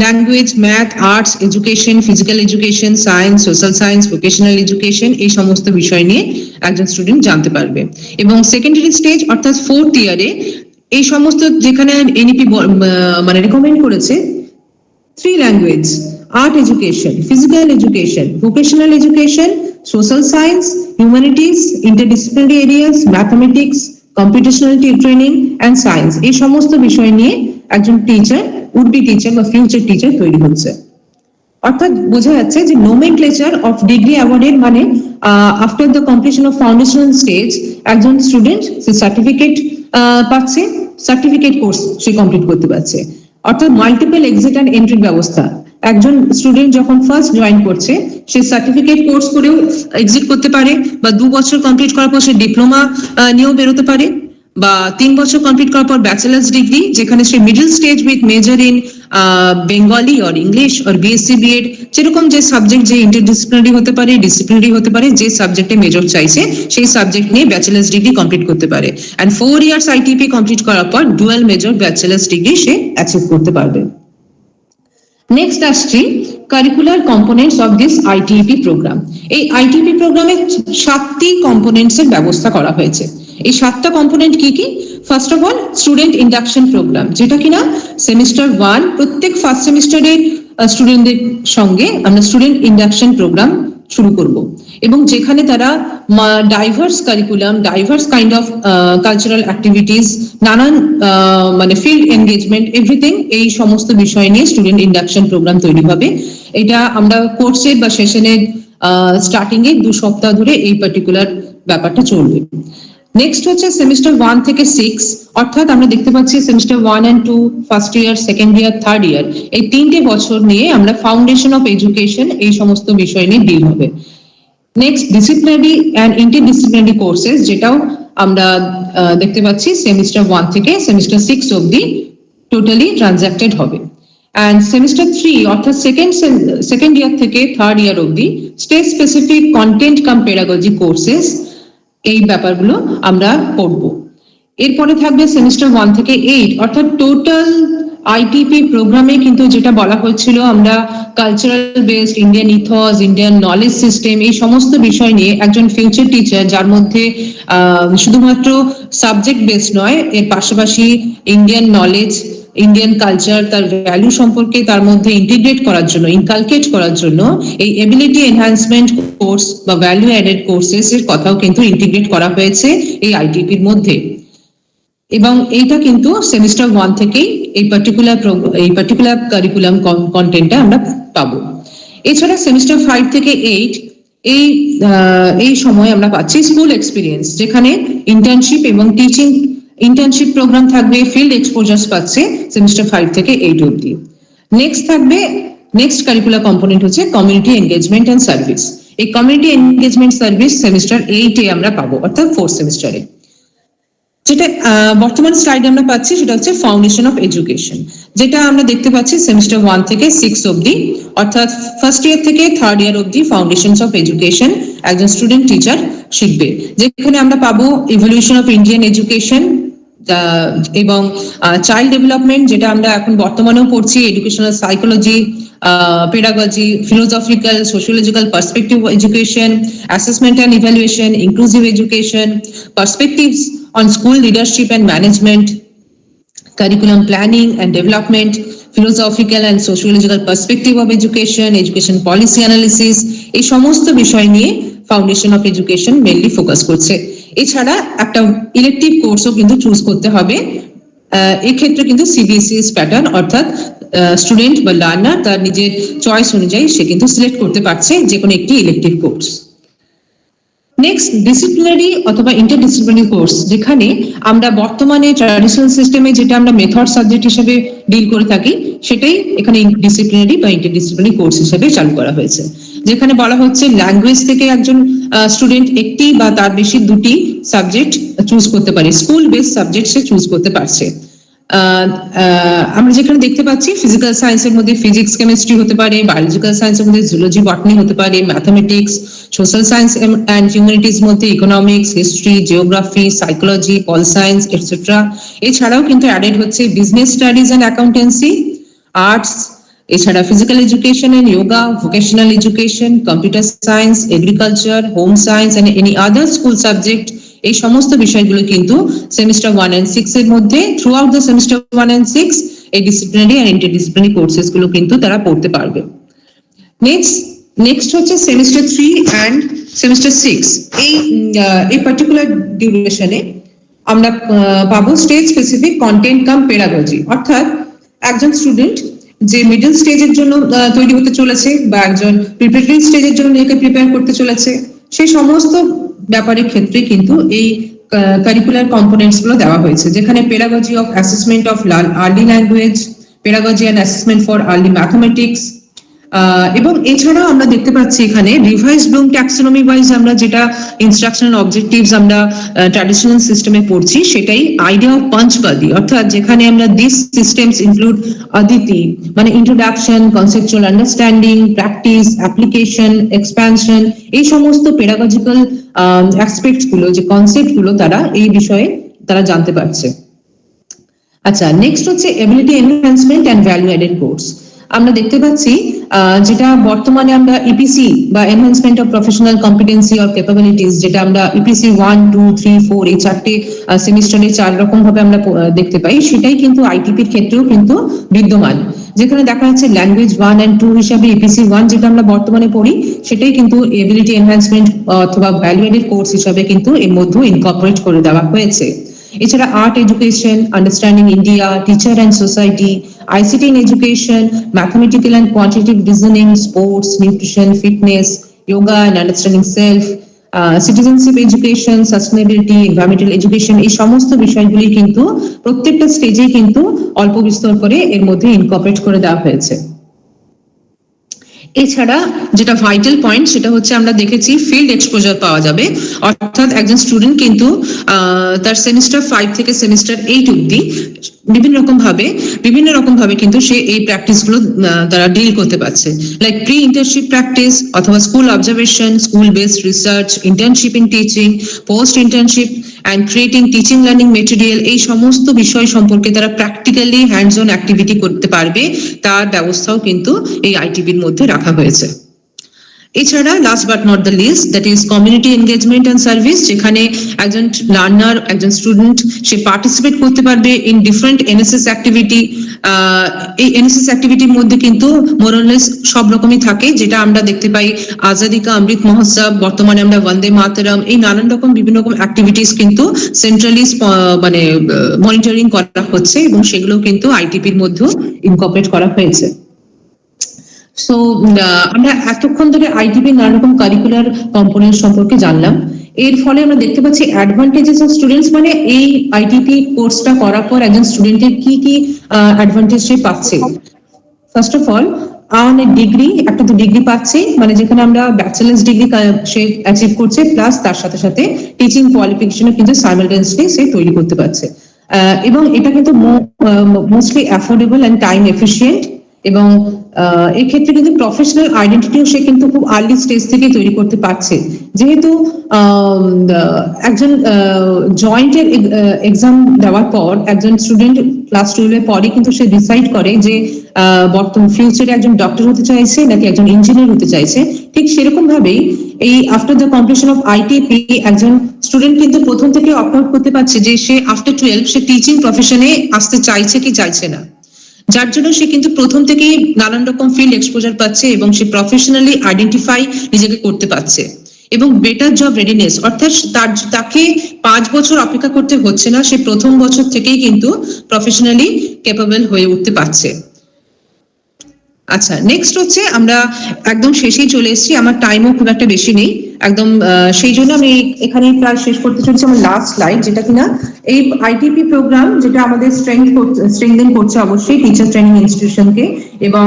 Speaker 4: language, math, arts, education, physical education, science, social science, vocational education, এই সমস্ত বিষয় নিয়ে একজন স্টুডেন্ট জানতে পারবে। এবং সেকেন্ডারি স্টেজ অর্থাৎ 4th ইয়ারে এই সমস্ত, যেখানে এনইপি মানে রেকমেন্ড করেছে 3 language, art education, physical education, vocational education, social science, humanities, interdisciplinary areas, mathematics, computational training and science, এই সমস্ত বিষয় নিয়ে একজন টিচার, উড বি টিচার বা ফিউচার টিচার তৈরি হচ্ছে। অর্থাৎ বোঝা যাচ্ছে যে নোমেনক্লেচার অফ ডিগ্রি অ্যাওয়ার্ডের মানে after the completion of foundational stage একজন স্টুডেন্ট সে সার্টিফিকেট পাচ্ছে, সার্টিফিকেট কোর্স সে কমপ্লিট করতে পারছে, অর্থাৎ মাল্টিপল এক্সিট অ্যান্ড এন্ট্রির ব্যবস্থা। একজন স্টুডেন্ট যখন ফার্স্ট জয়েন করছে সে সার্টিফিকেট কোর্স করেও এক্সিট করতে পারে, বা 2 বছর কমপ্লিট করার পর সে ডিপ্লোমা নিয়েও বেরোতে পারে, বা 3 বছর কমপ্লিট করার পর ব্যাচেলার্স ডিগ্রি, যেখানে সে middle stage with major in Bengali or English or BSc BEd, যেরকম যে সাবজেক্ট, যে ইন্টারডিসিপ্লিনারি হতে পারে, ডিসিপ্লিনারি হতে পারে, যে সাবজেক্টে মেজর চাইছে সেই সাবজেক্ট নিয়ে ব্যাচেলার্স ডিগ্রি কমপ্লিট করতে পারে। অ্যান্ড 4 ইয়ার্স আইটিপি কমপ্লিট করার পর ডুয়াল মেজর ব্যাচেলার্স ডিগ্রি সে অ্যাচিভ করতে পারবে। নেক্সট আসছি curricular components of this ITP programme. এই আইটিপি প্রোগ্রামে 7টি কম্পোনেন্টস এর ব্যবস্থা করা হয়েছে। এই 7টা কম্পোনেন্ট কি কি? First of all student induction programme, যেটা কিনা সেমিস্টার 1 প্রত্যেক ফার্স্ট সেমিস্টারের স্টুডেন্টদের সঙ্গে আমরা স্টুডেন্ট ইন্ডাকশন প্রোগ্রাম শুরু করব, এবং যেখানে তারা diverse curriculum, diverse kind of cultural activities, নানান মানে ফিল্ড এনগেজমেন্ট, এভরিথিং, এই সমস্ত বিষয় নিয়ে স্টুডেন্ট ইন্ডাকশন প্রোগ্রাম তৈরি হবে। এটা আমরা কোর্সের বা সেশনের স্টার্টিং এ 2 সপ্তাহ ধরে এই পার্টিকুলার ব্যাপারটা চলবে। নেক্সট হচ্ছে সেমিস্টার 1 থেকে 6, অর্থাৎ আমরা দেখতে পাচ্ছি semester 1 and 2, first year, second year, third year, এই 3টে বছর নিয়ে আমরা ফাউন্ডেশন অফ এডুকেশন এই সমস্ত বিষয় নিয়ে ডিল হবে। Next disciplinary and interdisciplinary courses, যেটাও আমরা দেখতে পাচ্ছি সেমিস্টার 1 থেকে সেমিস্টার 6 অবধি টোটালি ট্রানজাক্টেড হবে। অ্যান্ড সেমিস্টার 3 অর্থাৎ সেকেন্ড ইয়ার থেকে থার্ড ইয়ার অবধি স্টেট স্পেসিফিক কন্টেন্ট কাম পেডাগজি কোর্সেস, এই ব্যাপারগুলো আমরা পড়ব। এরপরে থাকবে সেমিস্টার 1 থেকে 8, অর্থাৎ টোটাল আইটিপি প্রোগ্রামে কিন্তু যেটা বলা হয়েছিল আমরা cultural based Indian ethos, Indian knowledge system, এই সমস্ত বিষয় নিয়ে একজন ফিউচার টিচার, যার মধ্যে শুধুমাত্র সাবজেক্ট বেসড নয়, এর পাশাপাশি ইন্ডিয়ান নলেজ, ইন্ডিয়ান কালচার, তার ভ্যালু সম্পর্কে তার মধ্যে ইন্টিগ্রেট করার জন্য, ইনকালকেট করার জন্য এই এবিলিটি এনহ্যান্সমেন্ট কোর্স বা ভ্যালু অ্যাডেড কোর্সেস এর কথাও কিন্তু ইন্টিগ্রেট করা হয়েছে এই আইটিপির মধ্যে। এবং এইটা কিন্তু সেমিস্টার 1 থেকেই এই পার্টিকুলার কারিকুলাম কন্টেন্টটা আমরা পাবো। এছাড়া সেমিস্টার 5 থেকে 8 এই সময় আমরা পাচ্ছি স্কুল এক্সপিরিয়েন্স, যেখানে ইন্টার্নশিপ এবং টিচিং ইন্টার্নশিপ প্রোগ্রাম থাকবে, ফিল্ড এক্সপোজার্স পাচ্ছে সেমিস্টার 5 থেকে 8 অবধি। নেক্সট কারিকুলার কম্পোনেন্ট হচ্ছে কমিউনিটি এনগেজমেন্ট এন্ড সার্ভিস। এই কমিউনিটি এনগেজমেন্ট সার্ভিস সেমিস্টার 8 এ আমরা পাবো, অর্থাৎ 4th সেমিস্টারে। যেটা বর্তমান স্লাইডে আমরা পাচ্ছি সেটা হচ্ছে ফাউন্ডেশন অফ এডুকেশন, যেটা আমরা দেখতে পাচ্ছি সেমিস্টার 1 থেকে 6 অবধি, অর্থাৎ ফার্স্ট ইয়ার থেকে থার্ড ইয়ার অবধি ফাউন্ডেশনস অফ এডুকেশন একজন স্টুডেন্ট টিচার শিখবে, যেখানে আমরা পাবো ইভলিউশন অফ ইন্ডিয়ান এডুকেশন এবং চাইল্ড ডেভেলপমেন্ট, যেটা আমরা এখন বর্তমানেও পড়ছি, educational psychology, pedagogy, philosophical, sociological perspective education, assessment and evaluation, inclusive education, perspectives on school leadership and management, curriculum planning and development, philosophical and sociological perspective of education, education policy analysis, এই সমস্ত বিষয় নিয়ে foundation of education mainly focus করছে। এছাড়া একটা elective কোর্সও কিন্তু choose করতে হবে, এক্ষেত্রে কিন্তু সিবিএসইএস প্যাটার্ন, অর্থাৎ স্টুডেন্ট বা লার্নার তার নিজের চয়েস অনুযায়ী সে কিন্তু সিলেক্ট করতে পারছে যে কোনো একটি ইলেকটিভ কোর্স। নেক্সট ডিসিপ্লিনারি অথবা ইন্টারডিসিপ্লিনারি কোর্স, যেখানে আমরা বর্তমানে ট্র্যাডিশনাল সিস্টেমে যেটা আমরা মেথড সাবজেক্ট হিসেবে ডিল করে থাকি, সেটাই এখানে ডিসিপ্লিনারি বা ইন্টারডিসিপ্লিনারি কোর্স হিসেবে চালু করা হয়েছে, যেখানে বলা হচ্ছে ল্যাঙ্গুয়েজ থেকে একজন স্টুডেন্ট একটি বা তার বেশি দুটি সাবজেক্ট চুজ করতে পারে, স্কুল বেসড সাবজেক্ট সে চুজ করতে পারছে। আমরা যেখানে দেখতে পাচ্ছি ফিজিক্যাল সায়েন্সের মধ্যে ফিজিক্স কেমিস্ট্রি হতে পারে, বায়োলজিক্যাল সায়েন্সের মধ্যে জুলজি বটনি হতে পারে, mathematics, social science and humanities মধ্যে economics, history, geography, psychology, pol science etcetera. এছাড়াও কিন্তু অ্যাডেড হচ্ছে business studies and accountancy, arts, এছাড়া physical education and yoga, vocational education, computer science, agriculture, home science and any other school subject, এই সমস্ত বিষয়গুলো কিন্তু semester 1 and 6 এর মধ্যে through out the semester 1 and 6 এই ডিসিপ্লিনারি আর ইন্টারডিসিপ্লিনারি কোর্সেস গুলো কিন্তু তারা পড়তে পারবে। নেক্সট হচ্ছে সেমিস্টার 3 and সেমিস্টার 6, এই পার্টিকুলার ডিউরেশনে আমরা পাবো স্টেজ স্পেসিফিক কন্টেন্ট কাম পেডাগজি, অর্থাৎ একজন স্টুডেন্ট যে মিডল স্টেজের জন্য তৈরি হতে চলেছে বা একজন প্রিপারেটরি স্টেজের জন্য নিজেকে প্রিপেয়ার করতে চলেছে, সেই সমস্ত ব্যাপারের ক্ষেত্রে কিন্তু এই কারিকুলার কম্পোনেন্টস গুলো দেওয়া হয়েছে, যেখানে pedagogy of assessment of early language, pedagogy and assessment for early mathematics, এবং এছাড়াও আমরা দেখতে পাচ্ছি এখানে রিভাইজ ব্লুম ট্যাক্সোনমি ওয়াইজ আমরা যেটা ইনস্ট্রাকশনাল অবজেক্টিভস আমরা ট্র্যাডিশনাল সিস্টেমে পড়ছি, সেটাই আইডিয়া অফ পাঞ্চবাদী, অর্থাৎ যেখানে আমরা দিস সিস্টেমস ইনক্লুড অদিতি, মানে introduction, conceptual understanding, practice, application, expansion, এই সমস্ত পেডাগজিক্যাল অ্যাসপেক্টস গুলো, যে কনসেপ্ট গুলো তারা এই বিষয়ে তারা জানতে পারছে। আচ্ছা, নেক্সট হচ্ছে ability enhancement and value added course. আমরা দেখতে পাচ্ছি যেটা বর্তমানে আমরা ইপিসি বা enhancement of professional competency or capabilities, যেটা আমরা ইপিসি 1, 2, 3, 4 এই 4টে সেমিস্টারে 4 রকম ভাবে আমরা দেখতে পাই, সেটাই কিন্তু আইটিপির ক্ষেত্রেও কিন্তু বিদ্যমান। যেখানে দেখা যাচ্ছে ল্যাঙ্গুয়েজ 1 and 2 হিসাবে ইপিসি 1 যেটা আমরা বর্তমানে পড়ি, সেটাই কিন্তু এবিলিটি এনহ্যান্সমেন্ট অথবা ভ্যালু অ্যাডেড কোর্স হিসাবে কিন্তু এর মধ্যে ইনকর্পোরেট করে দেওয়া হয়েছে। এছাড়া art education, understanding India, teacher and society, ICT in education, mathematical and quantitative reasoning, sports, nutrition, fitness, yoga and understanding self, citizenship education, sustainability, environmental education, এই সমস্ত বিষয়গুলি কিন্তু প্রত্যেকটা স্টেজে কিন্তু অল্প বিস্তর করে এর মধ্যে ইনকর্পোরেট করে দেওয়া হয়েছে। এছাড়া যেটা ভাইটাল পয়েন্ট সেটা হচ্ছে আমরা দেখেছি ফিল্ড এক্সপোজার পাওয়া যাবে, অর্থাৎ একজন স্টুডেন্ট কিন্তু তার সেমিস্টার 5 থেকে সেমিস্টার 8 অব্দি বিভিন্ন রকম ভাবে কিন্তু সে এই প্র্যাকটিস গুলো তারা ডিল করতে পারছে, লাইক প্রি ইন্টার্নশিপ প্র্যাকটিস অথবা school observation, school based research, internship in teaching, post internship and creating teaching learning material, এই সমস্ত বিষয় সম্পর্কে তারা প্র্যাকটিক্যালি হ্যান্ডস অন অ্যাক্টিভিটি করতে পারবে, তার ব্যবস্থাও কিন্তু এই আইটিপির মধ্যে রাখা হয়েছে। এছাড়া last but not the least, that is community engagement and service, যেখানে একজন লার্নার, একজন স্টুডেন্ট সে পার্টিসিপেট করতে পারবে ইন ডিফারেন্ট এনএসএস অ্যাক্টিভিটি। এই এনএসএস অ্যাক্টিভিটির মধ্যে কিন্তু মোরলেস সব রকমই থাকে, যেটা আমরা দেখতে পাই আজাদি কা অমৃত মহোৎসব, বর্তমানে আমরা বন্দে মাতরম, এই নানান রকম বিভিন্ন রকম অ্যাক্টিভিটিস কিন্তু সেন্ট্রালি মানে মনিটরিং করা হচ্ছে এবং সেগুলো কিন্তু আইটিপির মধ্যেও ইনকর্পোরেট করা হয়েছে। সো আমরা এতক্ষণ ধরে আইটিপির নানা রকম কারিকুলার কম্পোনেন্ট সম্পর্কে জানলাম। এর ফলে আমরা দেখতে পাচ্ছি অ্যাডভান্টেজেস অফ স্টুডেন্টস, মানে এই আইটিপি কোর্সটা করার পর একজন স্টুডেন্টের কি কি অ্যাডভান্টেজ সে পাচ্ছে। ফার্স্ট অফ অল অনেক ডিগ্রি, একটা তো ডিগ্রি পাচ্ছে, মানে যেখানে আমরা ব্যাচেলার্স ডিগ্রি সে অ্যাচিভ করছে, প্লাস তার সাথে সাথে টিচিং কোয়ালিফিকেশনও কিন্তু সাইমালটেনিয়াসলি সে তৈরি করতে পারছে, এবং এটা কিন্তু mostly affordable and time efficient, এবং এক্ষেত্রে কিন্তু প্রফেশনাল আইডেন্টিটিও সে কিন্তু খুব আর্লি স্টেজ থেকে তৈরি করতে পারছে, যেহেতু একজন জয়েন্টের এক্সাম দেওয়ার পর একজন স্টুডেন্ট ক্লাস 12 এর পরে কিন্তু সে ডিসাইড করে যে বর্তমান ফিউচারে একজন ডক্টর হতে চাইছে নাকি একজন ইঞ্জিনিয়ার হতে চাইছে। ঠিক সেরকম ভাবেই এই after the completion of ITP একজন স্টুডেন্ট কিন্তু প্রথম থেকে অপট করতে পারছে যে সে আফটার 12 সে টিচিং প্রফেশনে আসতে চাইছে কি চাইছে না, যার জন্য সে কিন্তু প্রথম থেকেই নানান রকম ফিল্ড এক্সপোজার পাচ্ছে এবং সে প্রফেশনালি আইডেন্টিফাই নিজেকে করতে পারছে, এবং বেটার জব রেডিনেস, অর্থাৎ তাকে 5 বছর অপেক্ষা করতে হচ্ছে না, সে প্রথম বছর থেকেই কিন্তু প্রফেশনালি ক্যাপেবল হয়ে উঠতে পারছে। আচ্ছা, নেক্সট হচ্ছে আমরা একদম শেষেই চলে এসেছি, আমার টাইমও খুব একটা বেশি নেই একদম, সেই জন্য আমি এখানে প্রায় শেষ করতে চলছি। আমার লাস্ট স্লাইড, যেটা কিনা এই আইটিপি প্রোগ্রাম যেটা আমাদের স্ট্রেংথেন করছে অবশ্যই টিচার ট্রেনিং ইনস্টিটিউশনকে, এবং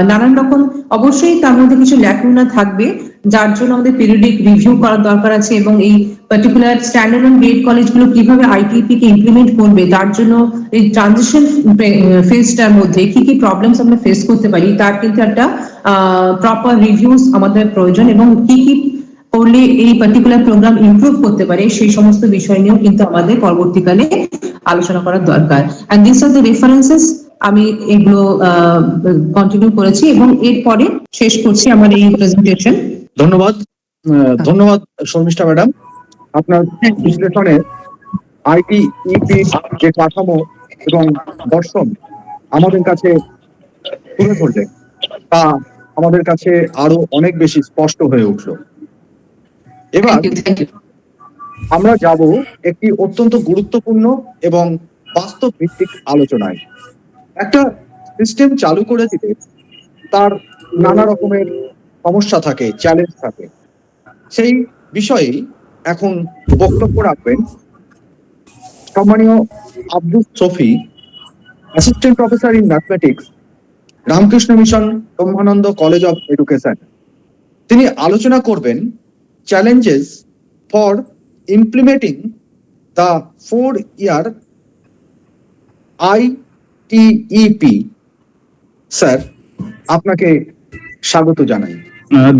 Speaker 4: নানান রকম অবশ্যই তার মধ্যে কিছু ল্যাকুনা থাকবে, যার জন্য আমাদের পিরিয়ডিক রিভিউ করার দরকার আছে, এবং এই পার্টিকুলার স্ট্যান্ডার্ড অন গ্রেড কলেজগুলো কিভাবে আইটিপি কে ইমপ্লিমেন্ট করবে, তার জন্য এই ট্রানজিশন ফেজটার মধ্যে কি কি প্রবলেমস আমরা ফেস করতে পারি তার কিন্তু একটা প্রপার রিভিউস আমাদের প্রয়োজন, এবং কি কি করলে এই পার্টিকুলার প্রোগ্রাম ইমপ্রুভ করতে পারে সেই সমস্ত বিষয় নিয়েও কিন্তু আমাদের পরবর্তীকালে আলোচনা করার দরকার। And this are the references, আমি এগুলো কন্টিনিউ করেছি এবং এরপরে শেষ করছি আমার এই প্রেজেন্টেশন।
Speaker 1: ধন্যবাদ শর্মিষ্ঠা ম্যাডাম, আপনার বিশ্লেষণে আইটিইপি যে কাঠামো এবং দর্শন আমাদের কাছে তুলে ধরলেন তা আমাদের কাছে আরো অনেক বেশি স্পষ্ট হয়ে উঠলো। এবার আমরা যাব একটি অত্যন্ত গুরুত্বপূর্ণ এবং বাস্তব ভিত্তিক আলোচনায়। একটা সিস্টেম চালু করে দিতে তার নানা রকমের সমস্যা থাকে, চ্যালেঞ্জ থাকে, সেই বিষয়ে এখন বক্তব্য রাখবেন সম্মানীয় Abdul Shafi, assistant professor in mathematics, Ramakrishna Mission Brahmananda College of Education. তিনি আলোচনা করবেন challenges for implementing the 4-year ITEP। Sir, আপনাকে স্বাগত জানাই।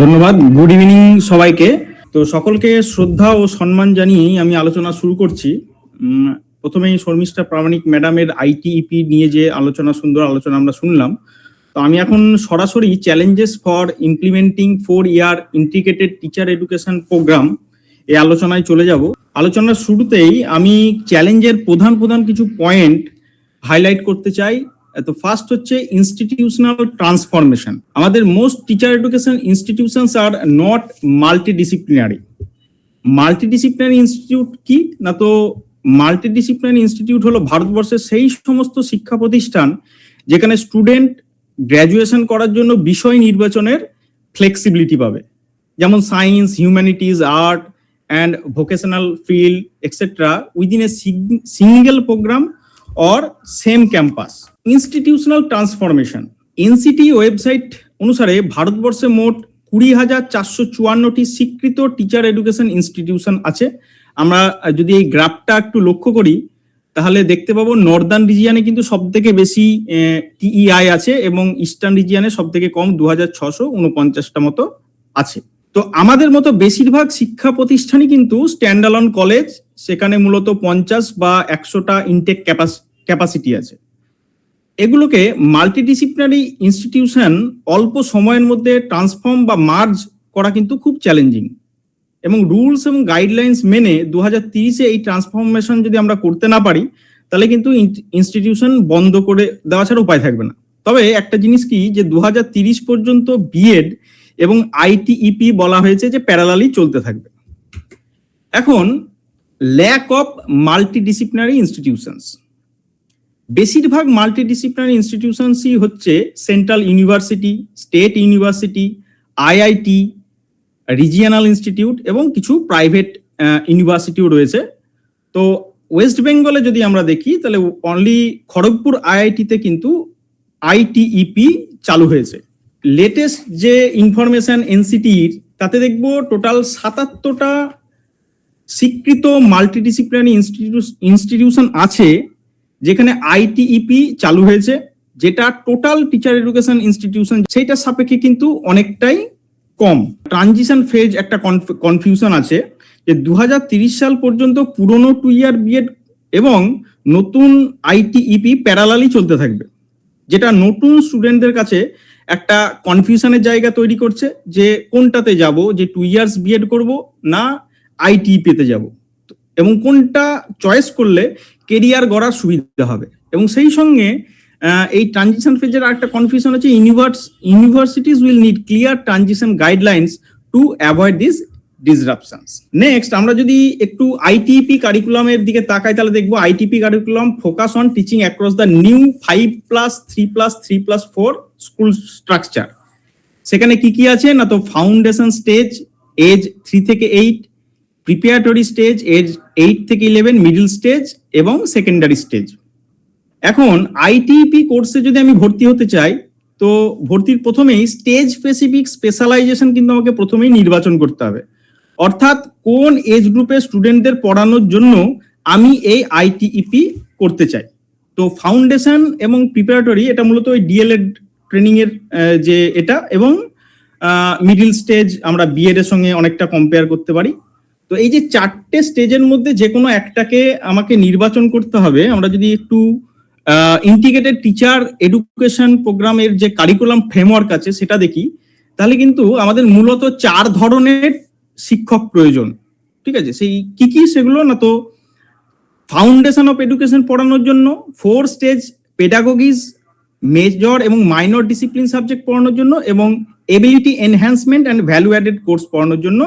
Speaker 5: ধন্যবাদ। গুড ইভিনিং সবাইকে। তো সকলকে শ্রদ্ধা ও সম্মান জানিয়ে আমি আলোচনা শুরু করছি। প্রথমেই শর্মিষ্ঠা প্রামাণিক ম্যাডামের ITEP নিয়ে যে সুন্দর আলোচনা আমরা শুনলাম, তো আমি এখন সরাসরি challenges for implementing 4-year integrated teacher education programme এই আলোচনায় চলে যাব। আলোচনার শুরুতেই আমি চ্যালেঞ্জের প্রধান কিছু পয়েন্ট হাইলাইট করতে চাই। তো ফার্স্ট হচ্ছে ইনস্টিটিউশনাল ট্রান্সফরমেশন। আমাদের most teacher education institutions are not multidisciplinary. Multidisciplinary institute কি না, তো মাল্টিডিসিপ্লিনারি ইনস্টিটিউট হলো ভারতবর্ষের সেই সমস্ত শিক্ষা প্রতিষ্ঠান যেখানে স্টুডেন্ট গ্র্যাজুয়েশন করার জন্য বিষয় নির্বাচনের ফ্লেক্সিবিলিটি পাবে, যেমন science, humanities, art and vocational field etcetera within a single programme or same campus. Institutional transformation. NCT website অনুসারে ভারতবর্ষে মোট 20,454টি স্বীকৃত টিচার এডুকেশন ইনস্টিটিউশন আছে। আমরা যদি এই গ্রাফটা একটু লক্ষ্য করি তাহলে দেখতে পাবো নর্দার্ন রিজিয়ানে কিন্তু সব থেকে বেশি TEI আছে এবং ইস্টার্ন রিজিয়ানে সব থেকে কম 2,649টা মতো আছে। তো আমাদের মতো বেশিরভাগ শিক্ষা প্রতিষ্ঠানই কিন্তু স্ট্যান্ডঅ্যালোন কলেজ, সেখানে মূলত 50 বা 100টা ইনটেক ক্যাপাসিটি আছে। এগুলোকে মাল্টিডিসিপ্লিনারি ইনস্টিটিউশন অল্প সময়ের মধ্যে ট্রান্সফর্ম বা মার্জ করা কিন্তু খুব চ্যালেঞ্জিং, এবং রুলস এবং গাইডলাইন্স মেনে 2030-এ এই ট্রান্সফরমেশন যদি আমরা করতে না পারি তাহলে কিন্তু ইনস্টিটিউশন বন্ধ করে দেওয়া ছাড়া উপায় থাকবে না। তবে একটা জিনিস কি, যে 2030 পর্যন্ত বিএড এবং ITEP বলা হয়েছে যে প্যারালালি চলতে থাকবে। এখন ল্যাক অফ মাল্টিডিসিপ্লিনারি ইনস্টিটিউশনস। বেশিরভাগ মাল্টিডিসিপ্লিনারি ইনস্টিটিউশনসই হচ্ছে central university, state university, IIT, regional institute এবং কিছু প্রাইভেট ইউনিভার্সিটিও রয়েছে। তো ওয়েস্ট বেঙ্গলে যদি আমরা দেখি তাহলে অনলি খড়গপুর IIT-তে কিন্তু ITEP চালু হয়েছে। লেটেস্ট যে ইনফরমেশন NCT-র তাতে দেখবো টোটাল 77টা স্বীকৃত মাল্টিডিসিপ্লিনারি ইনস্টিটিউশন আছে যেখানে ITEP চালু হয়েছে, যেটা টোটাল টিচার এডুকেশন ইনস্টিটিউশন সেইটার সাপেক্ষে কিন্তু অনেকটাই কম। ট্রানজিশন ফেজ একটা কনফিউশন আছে যে 2030 সাল পর্যন্ত পুরনো 2-year বিএড এবং নতুন ITEP প্যারালালি চলতে থাকবে, যেটা নতুন স্টুডেন্টদের কাছে একটা কনফিউশনের জায়গা তৈরি করছে যে কোনটাতে যাব, যে 2 years বিএড করব না ITEP-তে যাব, এবং কোনটা চয়েস করলে কেরিয়ার গড়ার সুবিধা হবে। এবং সেই সঙ্গে এই ট্রানজিশন ফেজের আরেকটা কনফিউশন হচ্ছে universities will need clear transition guidelines to avoid this disruptions. Next আমরা যদি একটু ITEP কারিকুলামের দিকে তাকাই তাহলে দেখবো ITEP curriculum focus on teaching across the new 5+3+3+4 school structure. সেখানে কি আছে না, তো ফাউন্ডেশন স্টেজ এজ 3 থেকে 8, প্রিপারেটরি স্টেজ এজ 8 থেকে 11, মিডল স্টেজ এবং সেকেন্ডারি স্টেজ। এখন ITEP কোর্সে যদি আমি ভর্তি হতে চাই তো ভর্তির প্রথমেই স্টেজ স্পেসিফিক স্পেশালাইজেশন কিন্তু আমাকে প্রথমেই নির্বাচন করতে হবে, অর্থাৎ কোন এজ গ্রুপের স্টুডেন্টদের পড়ানোর জন্য আমি এই ITEP করতে চাই। তো ফাউন্ডেশন এবং প্রিপারেটরি এটা মূলত ওই DLED ট্রেনিং এর যে এটা, এবং মিডল স্টেজ আমরা বিএড এর সঙ্গে অনেকটা কম্পেয়ার করতে পারি। তো এই যে 4টে স্টেজের মধ্যে যে কোনো একটাকে আমাকে নির্বাচন করতে হবে। আমরা যদি একটু ইন্টিগ্রেটেড টিচার এডুকেশন প্রোগ্রামের যে কারিকুলাম ফ্রেমওয়ার্ক আছে সেটা দেখি, তাহলে কিন্তু আমাদের মূলত 4 ধরনের শিক্ষক প্রয়োজন। ঠিক আছে, সেই কি সেগুলো না, তো ফাউন্ডেশন অফ এডুকেশন পড়ানোর জন্য, 4 স্টেজ পেডাগোগিজ, মেজর এবং মাইনর ডিসিপ্লিন সাবজেক্ট পড়ানোর জন্য, এবং ability enhancement and value added course পড়ানোর জন্য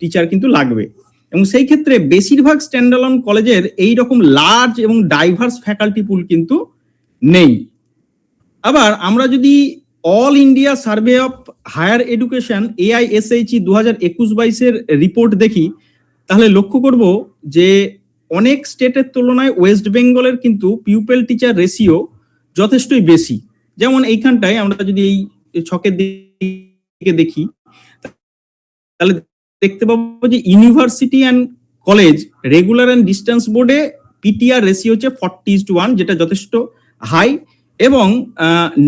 Speaker 5: টিচার কিন্তু লাগবে। এবং সেই ক্ষেত্রে বেশিরভাগ স্ট্যান্ডঅ্যালোন কলেজের এই রকম লার্জ এবং ডাইভার্স ফ্যাকাল্টি পুল কিন্তু নেই। আবার আমরা যদি all India survey of higher education AISHE 2021-22 report দেখি তাহলে লক্ষ্য করব যে অনেক স্টেটের তুলনায় ওয়েস্ট বেঙ্গলের কিন্তু পিউপেল টিচার রেশিও যথেষ্টই বেশি। যেমন এইখানটায় আমরা যদি এই ছকের দিকে দেখি তাহলে দেখতে পাবো যে university and college regular and distance বোর্ডে পিটিআর রেশিও হচ্ছে 40:1, যেটা যথেষ্ট হাই। এবং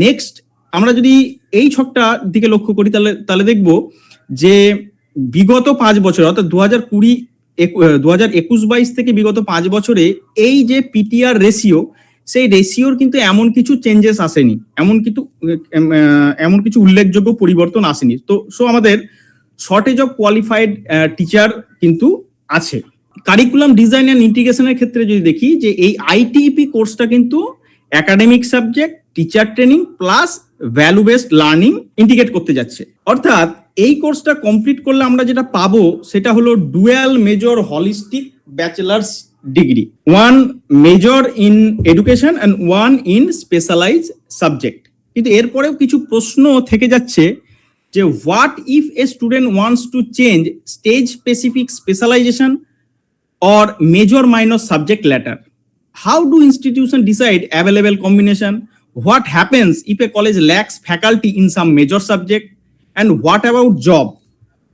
Speaker 5: নেক্সট আমরা যদি এই ছকটা দিকে লক্ষ্য করি তাহলে দেখবো যে বিগত 5 বছর অর্থাৎ 2021-22 থেকে বিগত 5 বছরে এই যে পিটিআর রেশিও, সেই রেশিওর কিন্তু এমন কিছু চেঞ্জেস আসেনি, এমন কিছু উল্লেখযোগ্য পরিবর্তন আসেনি। তো আমাদের শর্টেজ অফ কোয়ালিফাইড টিচার কিন্তু আছে। কারিকুলাম ডিজাইন অ্যান্ড ইন্টিগ্রেশনের ক্ষেত্রে যদি দেখি যে এই আইটিইপি কোর্সটা কিন্তু academic subject, teacher training plus value based learning integrate করতে যাচ্ছে। অর্থাৎ এই কোর্সটা কমপ্লিট করলে আমরা যেটা পাবো সেটা হলো dual major holistic bachelor's degree, 1 major in education and 1 in specialize subject. কিন্তু এরপরেও কিছু প্রশ্ন থেকে যাচ্ছে যে what if a student wants to change stage specific specialization or major minor subject latter? How do institutions decide available combination? What happens if a college lacks faculty in some major subject? And what about job?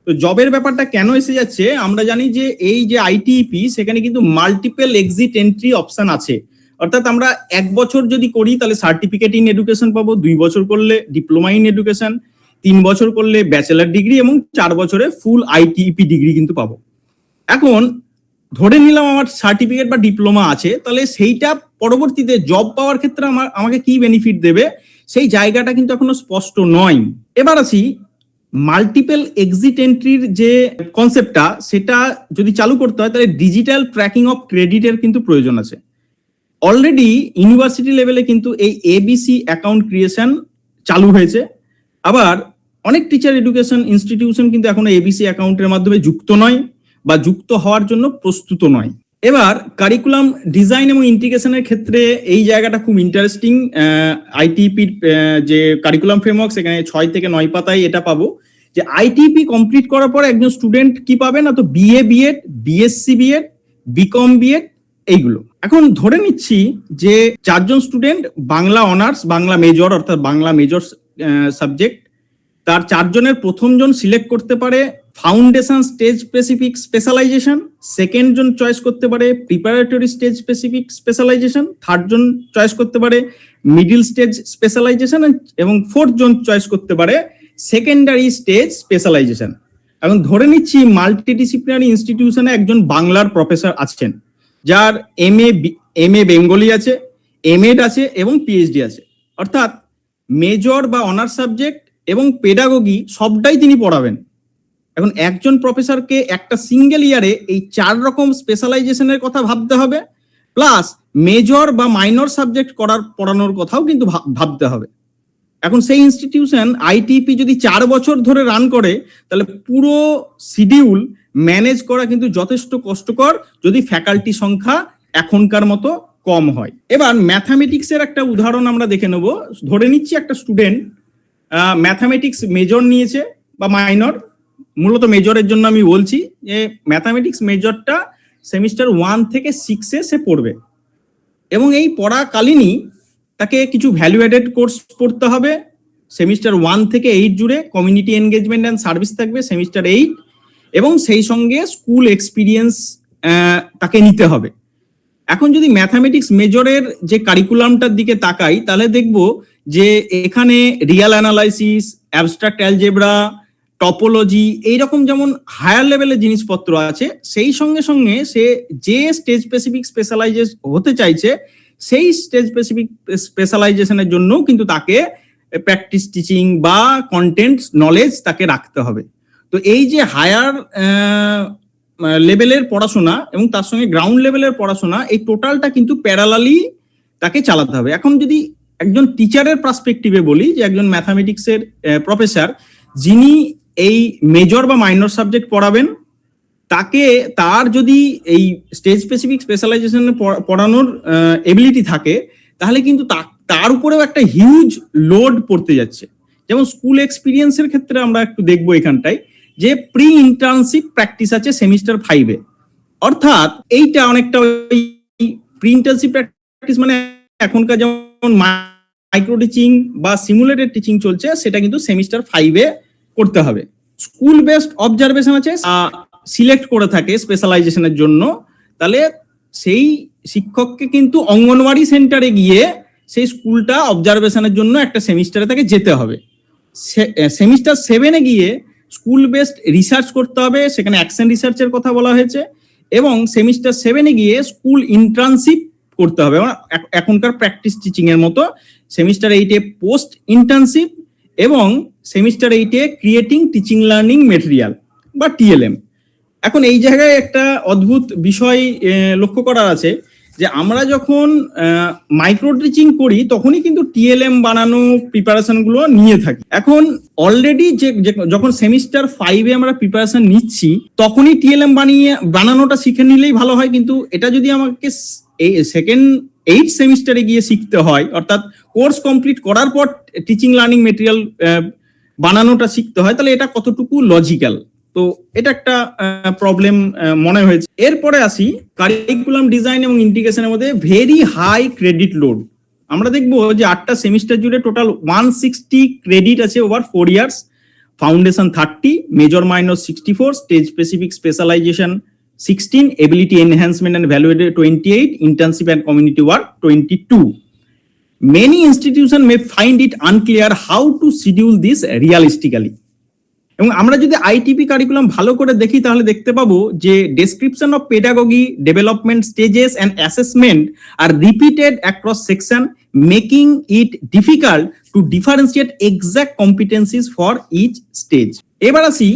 Speaker 5: তো জবের ব্যাপারটা কেন এসে যাচ্ছে, আমরা জানি যে এই যে আইটিইপি সেখানে কিন্তু মাল্টিপল এক্সিট এন্ট্রি অপশন আছে। অর্থাৎ আমরা 1 বছর যদি করি তাহলে সার্টিফিকেট ইন এডুকেশন পাবো, 2 বছর করলে ডিপ্লোমা ইন এডুকেশন, 3 বছর করলে ব্যাচেলার ডিগ্রি এবং 4 বছরে ফুল আইটিইপি ডিগ্রি কিন্তু পাবো। এখন ধরে নিলাম আমার সার্টিফিকেট বা ডিপ্লোমা আছে, তাহলে সেইটা পরবর্তীতে জব পাওয়ার ক্ষেত্রে আমাকে কি বেনিফিট দেবে, সেই জায়গাটা কিন্তু এখনো স্পষ্ট নয়। এবার আসি মাল্টিপল এক্সিট এন্ট্রির যে কনসেপ্টটা, সেটা যদি চালু করতে হয় তাহলে ডিজিটাল ট্র্যাকিং অফ ক্রেডিটের কিন্তু প্রয়োজন আছে। অলরেডি ইউনিভার্সিটি লেভেলে কিন্তু এই এবিসি অ্যাকাউন্ট ক্রিয়েশন চালু হয়েছে। আবার অনেক টিচার এডুকেশন ইনস্টিটিউশন কিন্তু এখনো এবিসি অ্যাকাউন্টের মাধ্যমে যুক্ত নয় বা যুক্ত হওয়ার জন্য প্রস্তুত নয়। এবার কারিকুলাম ডিজাইন এবং ইন্টিগ্রেশনের ক্ষেত্রে এই জায়গাটা খুব ইন্টারেস্টিং। আইটিইপির যে কারিকুলাম ফ্রেমওয়ার্ক, সেখানে 6 থেকে 9 পাতায় এটা পাবো যে আইটিইপি কমপ্লিট করার পর একজন স্টুডেন্ট কি পাবে না, তো BA BEd, BSc BEd, BCom BEd এইগুলো। এখন ধরে নিচ্ছি যে 4 জন student Bangla honours, Bangla major অর্থাৎ বাংলা মেজর সাবজেক্ট, তার 4 জনের প্রথম জন সিলেক্ট করতে পারে foundation stage specific specialization, second জন চয়েস করতে পারে preparatory stage specific specialization, third জন চয়েস করতে পারে মিডিল স্টেজ স্পেশালাইজেশন এবং ফোর্থ জন চয়েস করতে পারে সেকেন্ডারি স্টেজ স্পেশালাইজেশন। এখন ধরে নিচ্ছি মাল্টিডিসিপ্লিনারি ইনস্টিটিউশনে একজন বাংলার প্রফেসর আছেন, যার এমএ বেঙ্গলি আছে, এমএড আছে এবং পিএইচডি আছে। অর্থাৎ মেজর বা অনার্স সাবজেক্ট এবং পেডাগোগি সবটাই তিনি পড়াবেন। এখন একজন প্রফেসরকে একটা সিঙ্গেল ইয়ারে এই 4 রকম স্পেশালাইজেশনের কথা ভাবতে হবে, প্লাস মেজর বা মাইনর সাবজেক্ট পড়ানোর কথাও কিন্তু ভাবতে হবে। এখন সেই ইনস্টিটিউশন আইটিইপি যদি 4 বছর ধরে রান করে, তাহলে পুরো শিডিউল ম্যানেজ করা কিন্তু যথেষ্ট কষ্টকর যদি ফ্যাকাল্টি সংখ্যা এখনকার মতো কম হয়। এবার ম্যাথামেটিক্সের একটা উদাহরণ আমরা দেখে নেব। ধরে নিচ্ছি একটা স্টুডেন্ট ম্যাথামেটিক্স মেজর নিয়েছে বা মাইনর, মূলত মেজরের জন্য আমি বলছি যে ম্যাথামেটিক্স মেজরটা সেমিস্টার 1 থেকে 6-এ সে পড়বে এবং এই পড়াকালীনই তাকে কিছু ভ্যালু অ্যাডেড কোর্স পড়তে হবে। সেমিস্টার 1 থেকে 8 জুড়ে কমিউনিটি এনগেজমেন্ট অ্যান্ড সার্ভিস থাকবে সেমিস্টার 8, এবং সেই সঙ্গে স্কুল এক্সপিরিয়েন্স তাকে নিতে হবে। এখন যদি ম্যাথামেটিক্স মেজরের যে কারিকুলামটার দিকে তাকাই, তাহলে দেখব যে এখানে Real analysis, abstract algebra, topology এইরকম যেমন হায়ার লেভেলের জিনিসপত্র আছে, সেই সঙ্গে সঙ্গে সে যে স্টেজ স্পেসিফিক স্পেশালাইজেশন হতে চাইছে সেই স্টেজ স্পেসিফিক স্পেশালাইজেশনের জন্য কিন্তু তাকে প্র্যাকটিস টিচিং বা কন্টেন্ট নলেজ তাকে রাখতে হবে। তো এই যে হায়ার লেভেলের পড়াশোনা এবং তার সঙ্গে গ্রাউন্ড লেভেলের পড়াশোনা, এই টোটালটা কিন্তু প্যারালালি তাকে চালাতে হবে। এখন যদি একজন টিচারের পার্সপেক্টিভে বলি, যে একজন ম্যাথামেটিক্সের প্রফেসর যিনি এই মেজর বা মাইনর সাবজেক্ট পড়াবেন, তার যদি এই স্টেজ স্পেসিফিক স্পেশালাইজেশনে পড়ানোর এবিলিটি থাকে, তাহলে কিন্তু তার উপরেও একটা হিউজ লোড পড়তে যাচ্ছে। যেমন স্কুল এক্সপিরিয়েন্সের ক্ষেত্রে আমরা একটু দেখবো এখানটায় যে প্রি ইন্টার্নশিপ প্র্যাকটিস আছে সেমিস্টার 5-এ। অর্থাৎ এইটা অনেকটা ওই প্রি ইন্টার্নশিপ প্র্যাকটিস মানে এখনকার যেমন মাইক্রো টিচিং বা সিমুলেটেড টিচিং চলছে সেটা কিন্তু সেমিস্টার 5-এ করতে হবে। স্কুল বেসড অবজারভেশন আছে, সিলেক্ট করে থাকে স্পেশালাইজেশনের জন্য, তাহলে সেই শিক্ষককে কিন্তু অঙ্গনওয়াড়ি সেন্টারে গিয়ে সেই স্কুলটা অবজারভেশনের জন্য একটা সেমিস্টারে তাকে যেতে হবে। সেমিস্টার 7-এ গিয়ে স্কুল বেসড রিসার্চ করতে হবে, সেখানে অ্যাকশন রিসার্চের কথা বলা হয়েছে, এবং সেমিস্টার 7-এ গিয়ে স্কুল ইন্টার্নশিপ করতে হবে। এখনকার প্র্যাকটিস টিচিং এর মতো সেমিস্টার 8-এ পোস্ট ইন্টার্নশিপ এবং সেমিস্টার 8-এ ক্রিয়েটিং টিচিং লার্নিং মেটেরিয়াল বা টিএলএম। এখন এই জায়গায় একটা অদ্ভুত বিষয় লক্ষ্য করার আছে যে আমরা যখন মাইক্রো টিচিং করি তখনই কিন্তু টিএলএম বানানো প্রিপারেশন গুলো নিয়ে থাকি। এখন অলরেডি যখন সেমিস্টার 5-এ আমরা প্রিপারেশন নিচ্ছি তখনই টিএলএম বানানোটা শিখে নিলেই ভালো হয়, কিন্তু এটা যদি আমাকে এই সেকেন্ড 8 সেমিস্টারে গিয়ে শিখতে হয়, অর্থাৎ কোর্স কমপ্লিট করার পর টিচিং লার্নিং মেটেরিয়াল বানানোটা শিখতে হয়, তাহলে এটা কতটুকু লজিক্যাল? তো এটা একটা প্রবলেম মনে হয়েছে। এরপরে আসি কারিকুলাম ডিজাইন এবং ইন্টিগ্রেশনের মধ্যে ভেরি হাই ক্রেডিট লোড। আমরা দেখবো যে 8টা সেমিস্টার জুড়ে টোটাল 160 ক্রেডিট আছে over 4 years. Foundation 30, major minor 64, stage specific specialization 16, ability enhancement and value added 28, internship and community work 22. Many institutions may find it unclear how to schedule this realistically. এবং আমরা যদি ITP curriculum ভালো করে দেখি তাহলে দেখতে পাবো যে description of pedagogy, development stages and assessment are repeated across section, making it difficult to differentiate exact competencies for each stage. এবার আসি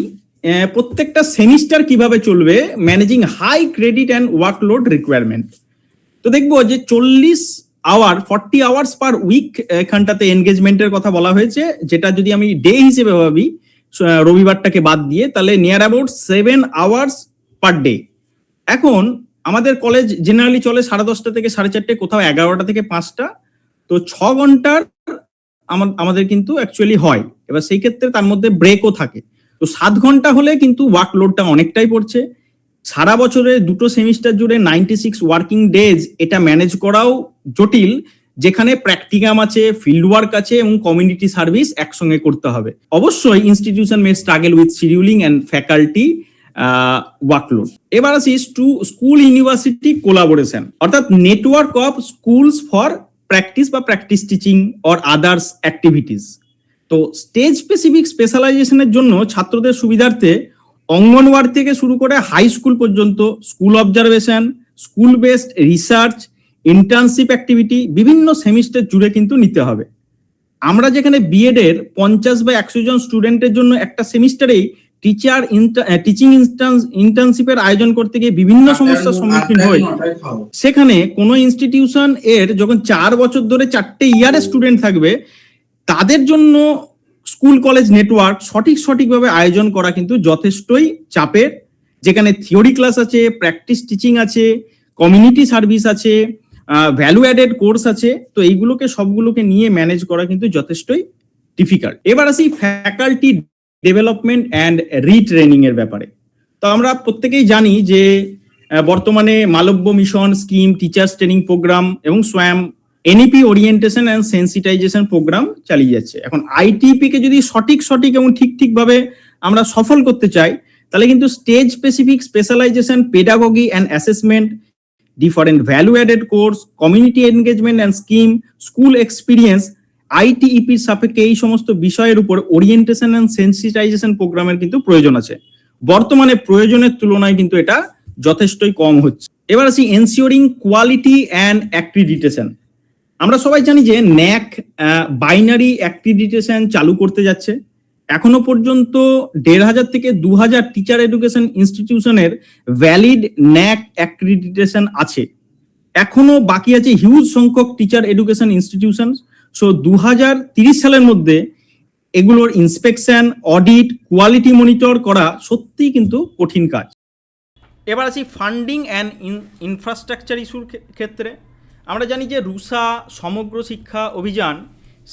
Speaker 5: প্রত্যেকটা সেমিস্টার কিভাবে চলবে, managing high credit and workload requirement. তো দেখবো যে 40 আওয়ার্স পার উইক এখানটাতে এনগেজমেন্টের কথা বলা হয়েছে, যেটা যদি আমি ডে হিসেবে ভাবি রবিবারটাকে বাদ দিয়ে, তাহলে near about 7 hours per day. এখন আমাদের কলেজ জেনারেলি চলে 10:30 থেকে 4:30, কোথাও 11টা থেকে 5টা, তো 6 ঘন্টার আমাদের কিন্তু অ্যাকচুয়ালি হয়। এবার সেই ক্ষেত্রে তার মধ্যে ব্রেকও থাকে, তো 7 ঘন্টা হলে কিন্তু ওয়ার্কলোডটা অনেকটাই পড়ছে। সারা বছরে 2টো সেমিস্টার জুড়ে 96 ওয়ার্কিং ডেজ, এটা ম্যানেজ করাও জটিল, যেখানে প্র্যাকটিকাম আছে, ফিল্ড ওয়ার্ক আছে এবং কমিউনিটি সার্ভিস একসঙ্গে করতে হবে। অবশ্যই institution may struggle with scheduling and faculty workload. এবার আসি স্কুল ইউনিভার্সিটি কোলাবোরেশন, অর্থাৎ network of schools for practice বা practice teaching or others activities. তো স্টেজ স্পেসিফিক স্পেশালাইজেশনের জন্য ছাত্রদের সুবিধার্থে অঙ্গনওয়াড়ি থেকে শুরু করে হাই স্কুল পর্যন্ত school observation, school based research, internship activity বিভিন্ন সেমিস্টার জুড়ে কিন্তু নিতে হবে। আমরা যেখানে বিএড এর 50 বা 100 জন স্টুডেন্টের জন্য একটা সেমিস্টারেই টিচিং ইন্টার্নশিপের আয়োজন করতে গিয়ে বিভিন্ন সমস্যার সম্মুখীন হই, সেখানে কোনো ইনস্টিটিউশন এর যখন 4 বছর ধরে 4টে ইয়ারে স্টুডেন্ট থাকবে, তাদের জন্য স্কুল কলেজ নেটওয়ার্ক সঠিকভাবে আয়োজন করা কিন্তু যথেষ্টই চাপের, যেখানে থিওরি ক্লাস আছে, প্র্যাকটিস টিচিং আছে, কমিউনিটি সার্ভিস আছে, ভ্যালু অ্যাডেড কোর্স আছে। তো এইগুলোকে সবগুলোকে নিয়ে ম্যানেজ করা কিন্তু যথেষ্টই ডিফিকাল্ট। এবার আসি ফ্যাকাল্টি ডেভেলপমেন্ট অ্যান্ড রিট্রেনিং এর ব্যাপারে। তো আমরা প্রত্যেকেই জানি যে বর্তমানে Malviya mission scheme, teachers training programme এবং সোয়াম NEP orientation and sensitization programme চালিয়ে যাচ্ছে। এখন আইটিপি কে যদি সঠিক এবং ঠিকভাবে আমরা সফল করতে চাই, তাহলে কিন্তু stage specific specialization, pedagogy and assessment, different value added course, community engagement and scheme, school experience, আইটিইপির সাপেক্ষে এই সমস্ত বিষয়ের উপর ওরিয়েন্টেশন অ্যান্ড সেন্সিটাইজেশন প্রোগ্রামের কিন্তু প্রয়োজন আছে। বর্তমানে প্রয়োজনের তুলনায় কিন্তু এটা যথেষ্টই কম হচ্ছে। এবার আসি এনসিওরিং কোয়ালিটি অ্যান্ড অ্যাক্রিডিটেশন। আমরা সবাই জানি যে ন্যাক বাইনারি অ্যাক্রিডিটেশন চালু করতে যাচ্ছে। এখনো পর্যন্ত 1,500 থেকে 2,000 টিচার এডুকেশন ইনস্টিটিউশনের ভ্যালিড ন্যাক অ্যাক্রিডিটেশন আছে। এখনো বাকি আছে হিউজ সংখ্যক টিচার এডুকেশন ইনস্টিটিউশন। সো 2030 সালের মধ্যে এগুলোর ইন্সপেকশন, অডিট, কোয়ালিটি মনিটর করা সত্যিই কিন্তু কঠিন কাজ। এবার আসি ফান্ডিং অ্যান্ড ইনফ্রাস্ট্রাকচার ইস্যুর ক্ষেত্রে। আমরা জানি যে রুসা সমগ্র শিক্ষা অভিযান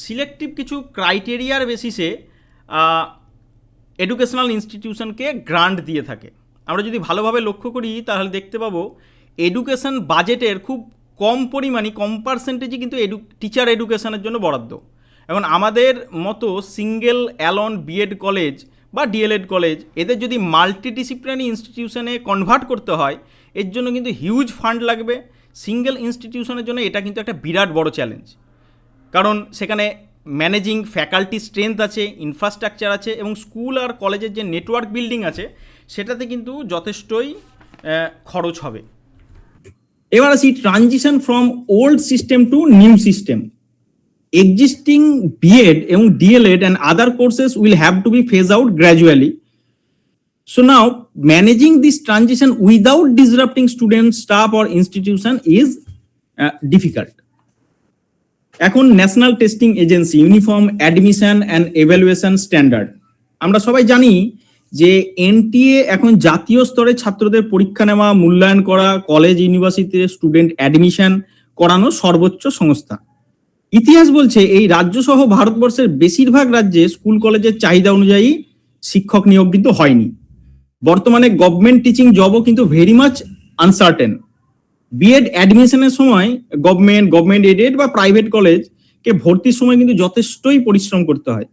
Speaker 5: সিলেক্টিভ কিছু ক্রাইটেরিয়ার বেসিসে এডুকেশনাল ইনস্টিটিউশনকে গ্রান্ট দিয়ে থাকে। আমরা যদি ভালোভাবে লক্ষ্য করি তাহলে দেখতে পাবো এডুকেশন বাজেটের খুব কম পরিমাণই, কম পার্সেন্টেজই কিন্তু টিচার এডুকেশনের জন্য বরাদ্দ। এখন আমাদের মতো সিঙ্গেল অ্যালন বিএড কলেজ বা ডিএলএড কলেজ, এদের যদি মাল্টিডিসিপ্লিনারি ইনস্টিটিউশনে কনভার্ট করতে হয়, এর জন্য কিন্তু হিউজ ফান্ড লাগবে। সিঙ্গেল ইনস্টিটিউশনের জন্য এটা কিন্তু একটা বিরাট বড় চ্যালেঞ্জ, কারণ সেখানে ম্যানেজিং ফ্যাকাল্টি স্ট্রেংথ আছে, ইনফ্রাস্ট্রাকচার আছে, এবং স্কুল আর কলেজের যে নেটওয়ার্ক বিল্ডিং আছে সেটাতে কিন্তু যথেষ্টই খরচ হবে। এবার আসি transition from old system to new system. Existing BEd এবং DElEd and other courses will have to be phased out gradually. So now managing this transition without disrupting students, staff or institution is difficult. এখন national testing agency uniform admission and evaluation standard, আমরা সবাই জানি যে NTA এখন জাতীয় স্তরে ছাত্রদের পরীক্ষা নেওয়া, মূল্যায়ন করা, কলেজ ইউনিভার্সিটিতে স্টুডেন্ট অ্যাডমিশন করানো সর্বোচ্চ সংস্থা। ইতিহাস বলছে এই রাজ্য সহ ভারতবর্ষের বেশিরভাগ রাজ্যে স্কুল কলেজের চাহিদা অনুযায়ী শিক্ষক নিয়োগ কিন্তু হয়নি। বর্তমানে গভর্নমেন্ট টিচিং জবও কিন্তু ভেরি মাচ আনসার্টেন। বিএড অ্যাডমিশনের সময় গভর্নমেন্ট এডেড বা প্রাইভেট কলেজকে ভর্তির সময় কিন্তু যথেষ্টই পরিশ্রম করতে হয়।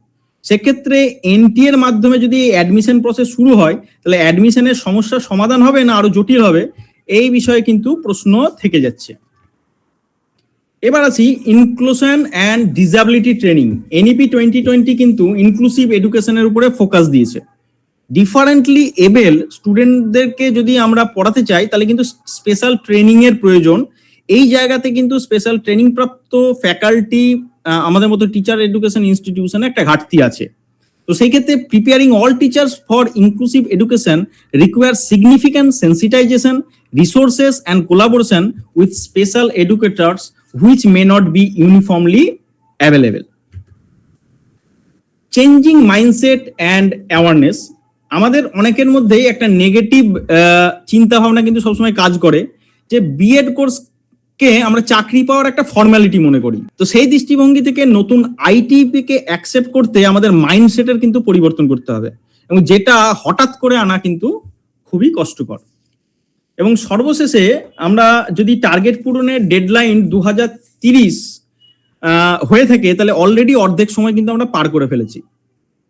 Speaker 5: সেক্ষেত্রে এনটিএ এর মাধ্যমে যদি অ্যাডমিশন প্রসেস শুরু হয়, তাহলে অ্যাডমিশনের সমস্যার সমাধান হবে না আরো জটিল হবে, এই বিষয়ে কিন্তু প্রশ্ন থেকে যাচ্ছে। এবার আসি inclusion and disability training. NEP 2020 কিন্তু ইনক্লুসিভ এডুকেশনের উপরে ফোকাস দিয়েছে। ডিফারেন্টলি এবেল স্টুডেন্টদেরকে যদি আমরা পড়াতে চাই, তাহলে কিন্তু স্পেশাল ট্রেনিং এর প্রয়োজন। এই জায়গাতে কিন্তু স্পেশাল ট্রেনিং প্রাপ্ত ফ্যাকাল্টি আমাদের মতো টিচার এডুকেশন ইনস্টিটিউশনে একটা ঘাটতি আছে। তো সেই ক্ষেত্রে preparing all teachers for inclusive education require significant sensitisation, resources and collaboration with special এডুকেটর্স which may not be uniformly available. Changing mindset and awareness, আমাদের অনেকের মধ্যেই একটা নেগেটিভ চিন্তা ভাবনা কিন্তু সবসময় কাজ করে যে বিএড কোর্সকে আমরা চাকরি পাওয়ার একটা ফর্মালিটি মনে করি। তো সেই দৃষ্টিভঙ্গি থেকে নতুন আইটিপি কে অ্যাকসেপ্ট করতে আমাদের মাইন্ডসেটের কিন্তু পরিবর্তন করতে হবে, এবং যেটা হঠাৎ করে আনা কিন্তু খুবই কষ্টকর। এবং সর্বশেষে আমরা যদি টার্গেট পূরণের ডেডলাইন 2030 হয়ে থাকে, তাহলে অলরেডি অর্ধেক সময় কিন্তু আমরা পার করে ফেলেছি।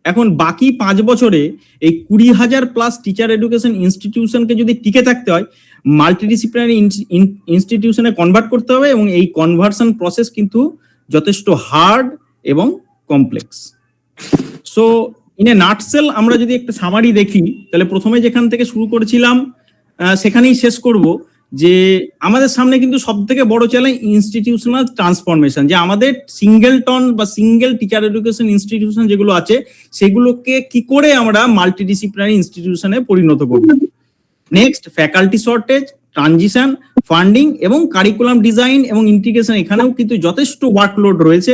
Speaker 5: এখন বাকি 5 বছরে এই 20,000 প্লাস টিচার এডুকেশন ইনস্টিটিউশনকে যদি টিকে থাকতে হয়, মাল্টিডিসিপ্লিনারি ইনস্টিটিউশনে কনভার্ট করতে হবে, এবং এই কনভার্সন প্রসেস কিন্তু যথেষ্ট হার্ড এবং complex. So in a nutshell আমরা যদি একটা সামারি দেখি, তাহলে প্রথমে যেখান থেকে শুরু করেছিলাম সেখানেই শেষ করব, যে আমাদের সামনে কিন্তু সব থেকে বড় চ্যালেঞ্জ ইনস্টিটিউশনাল ট্রান্সফরমেশন, যে আমাদের সিঙ্গেলটন বা সিঙ্গেল টিচার এডুকেশন ইনস্টিটিউশন যেগুলো আছে সেগুলোকে কি করে আমরা মাল্টিডিসিপ্লিনারি ইনস্টিটিউশনে পরিণত করব। Next faculty shortage, transition, funding এবং কারিকুলাম ডিজাইন এবং ইন্টিগ্রেশন, এখানেও কিন্তু যথেষ্ট ওয়ার্কলোড রয়েছে।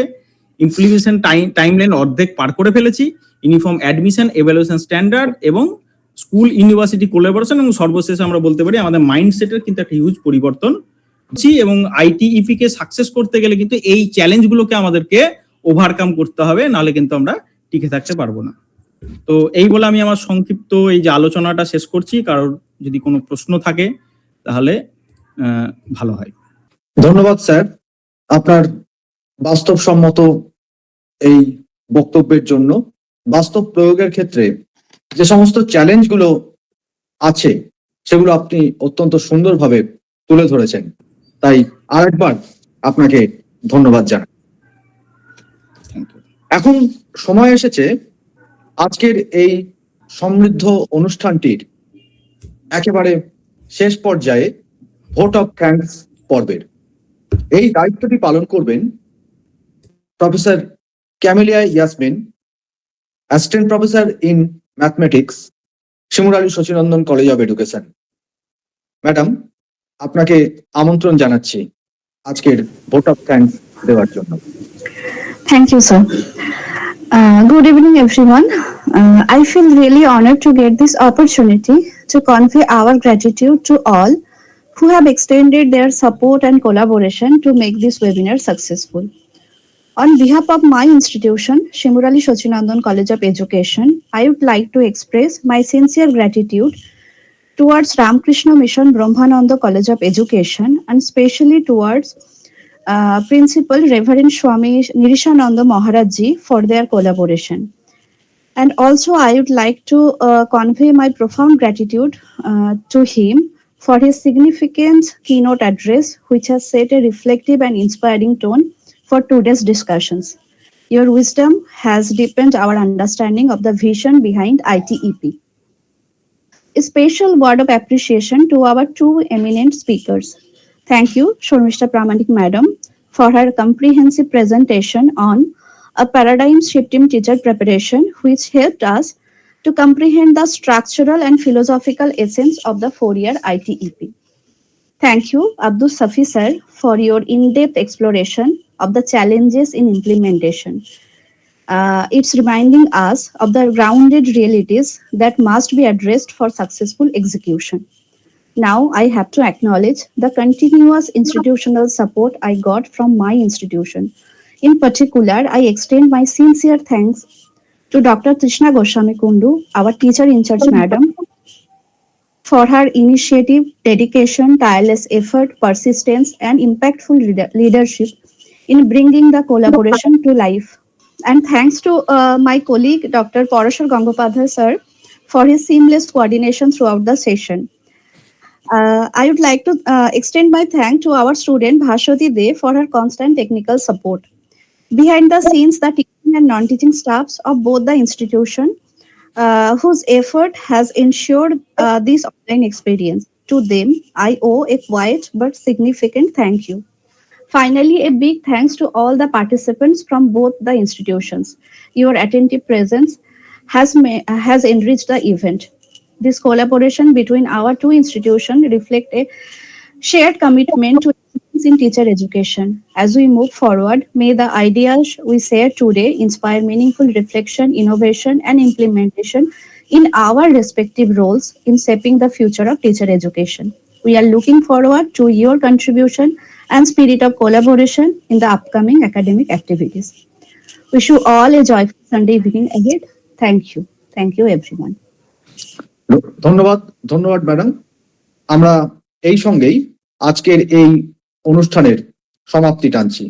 Speaker 5: ইমপ্লিমেন্টেশন টাইমলাইন অর্ধেক পার করে ফেলেছি। ইউনিফর্ম অ্যাডমিশন, এভালুয়েশন স্ট্যান্ডার্ড এবং স্কুল ইউনিভার্সিটি কোলাবোরেশন, এবং সর্বশেষে আমরা বলতে পারি আমাদের মাইন্ডসেটের কিন্তু একটা হিউজ পরিবর্তন। এবং আইটিইপি কে সাকসেস করতে গেলে কিন্তু এই চ্যালেঞ্জগুলোকে আমাদেরকে ওভারকাম করতে হবে, নাহলে কিন্তু আমরা টিকে থাকতে পারবো না। তো এই বলে আমি আমার সংক্ষিপ্ত এই যে আলোচনাটা শেষ করছি। কারোর যদি কোনো প্রশ্ন থাকে তাহলে ভালো হয়।
Speaker 1: ধন্যবাদ স্যার, আপনার বাস্তবসম্মত এই বক্তব্যের জন্য। বাস্তব প্রয়োগের ক্ষেত্রে যে সমস্ত চ্যালেঞ্জগুলো আছে সেগুলো আপনি অত্যন্ত সুন্দরভাবে তুলে ধরেছেন, তাই আরেকবার আপনাকে ধন্যবাদ জানাই। এখন সময় এসেছে আজকের এই সমৃদ্ধ অনুষ্ঠানটির একেবারে শেষ পর্যায়ে ভোট অফ থ্যাঙ্কস পর্বের। এই দায়িত্বটি পালন করবেন professor camellia Yasmin, assistant professor in mathematics, Shimurali Sachinandan College of education. Madam, আপনাকে আমন্ত্রণ জানাচ্ছি আজকের ভোট অফ থ্যাঙ্কস দেওয়ার জন্য।
Speaker 6: Thank you, sir. Good evening, everyone. I feel really honored to get this opportunity to convey our gratitude to all who have extended their support and collaboration to make this webinar successful. On behalf of my institution, Shimurali Shochinandan College of Education, I would like to express my sincere gratitude towards Ramakrishna Mission Brahmananda College of Education, and specially towards Principal Reverend Swami Nirishananda Maharaj Ji for their collaboration. And also, I would like to convey my profound gratitude to him for his significant keynote address, which has set a reflective and inspiring tone for today's discussions. Your wisdom has deepened our understanding of the vision behind ITEP. A special word of appreciation to our two eminent speakers. Thank you, Shormishta Pramanik Madam, for her comprehensive presentation on a paradigm shift in teacher preparation, which helped us to comprehend the structural and philosophical essence of the 4-year ITEP. Thank you, Abdul Safi sir, for your in-depth exploration of the challenges in implementation. It's reminding us of the grounded realities that must be addressed for successful execution. Now, I have to acknowledge the continuous institutional support I got from my institution. In particular, I extend my sincere thanks to Dr. Trishna Goswami Kundu, our teacher in charge madam, for her initiative, dedication, tireless effort, persistence, and impactful leadership in bringing the collaboration to life. And thanks to my colleague, Dr. Parashar Gangopadhyay sir, for his seamless coordination throughout the session. I would like to extend my thanks to our student Bhashwati De for her constant technical support. Behind the scenes, the teaching and non-teaching staffs of both the institution, whose effort has ensured this online experience. To them, I owe a quiet but significant thank you. Finally, a big thanks to all the participants from both the institutions. Your attentive presence has enriched the event. This collaboration between our two institutions reflects a shared commitment to excellence in teacher education. As we move forward, may the ideas we share today inspire meaningful reflection, innovation, and implementation in our respective roles in shaping the future of teacher education. We are looking forward to your contribution and spirit of collaboration in the upcoming academic activities. Wish you all a joyful Sunday evening ahead. Thank you. Thank you, everyone.
Speaker 1: ধন্যবাদ madam. আমরা এই সঙ্গেই আজকের এই অনুষ্ঠানের সমাপ্তি টানছি।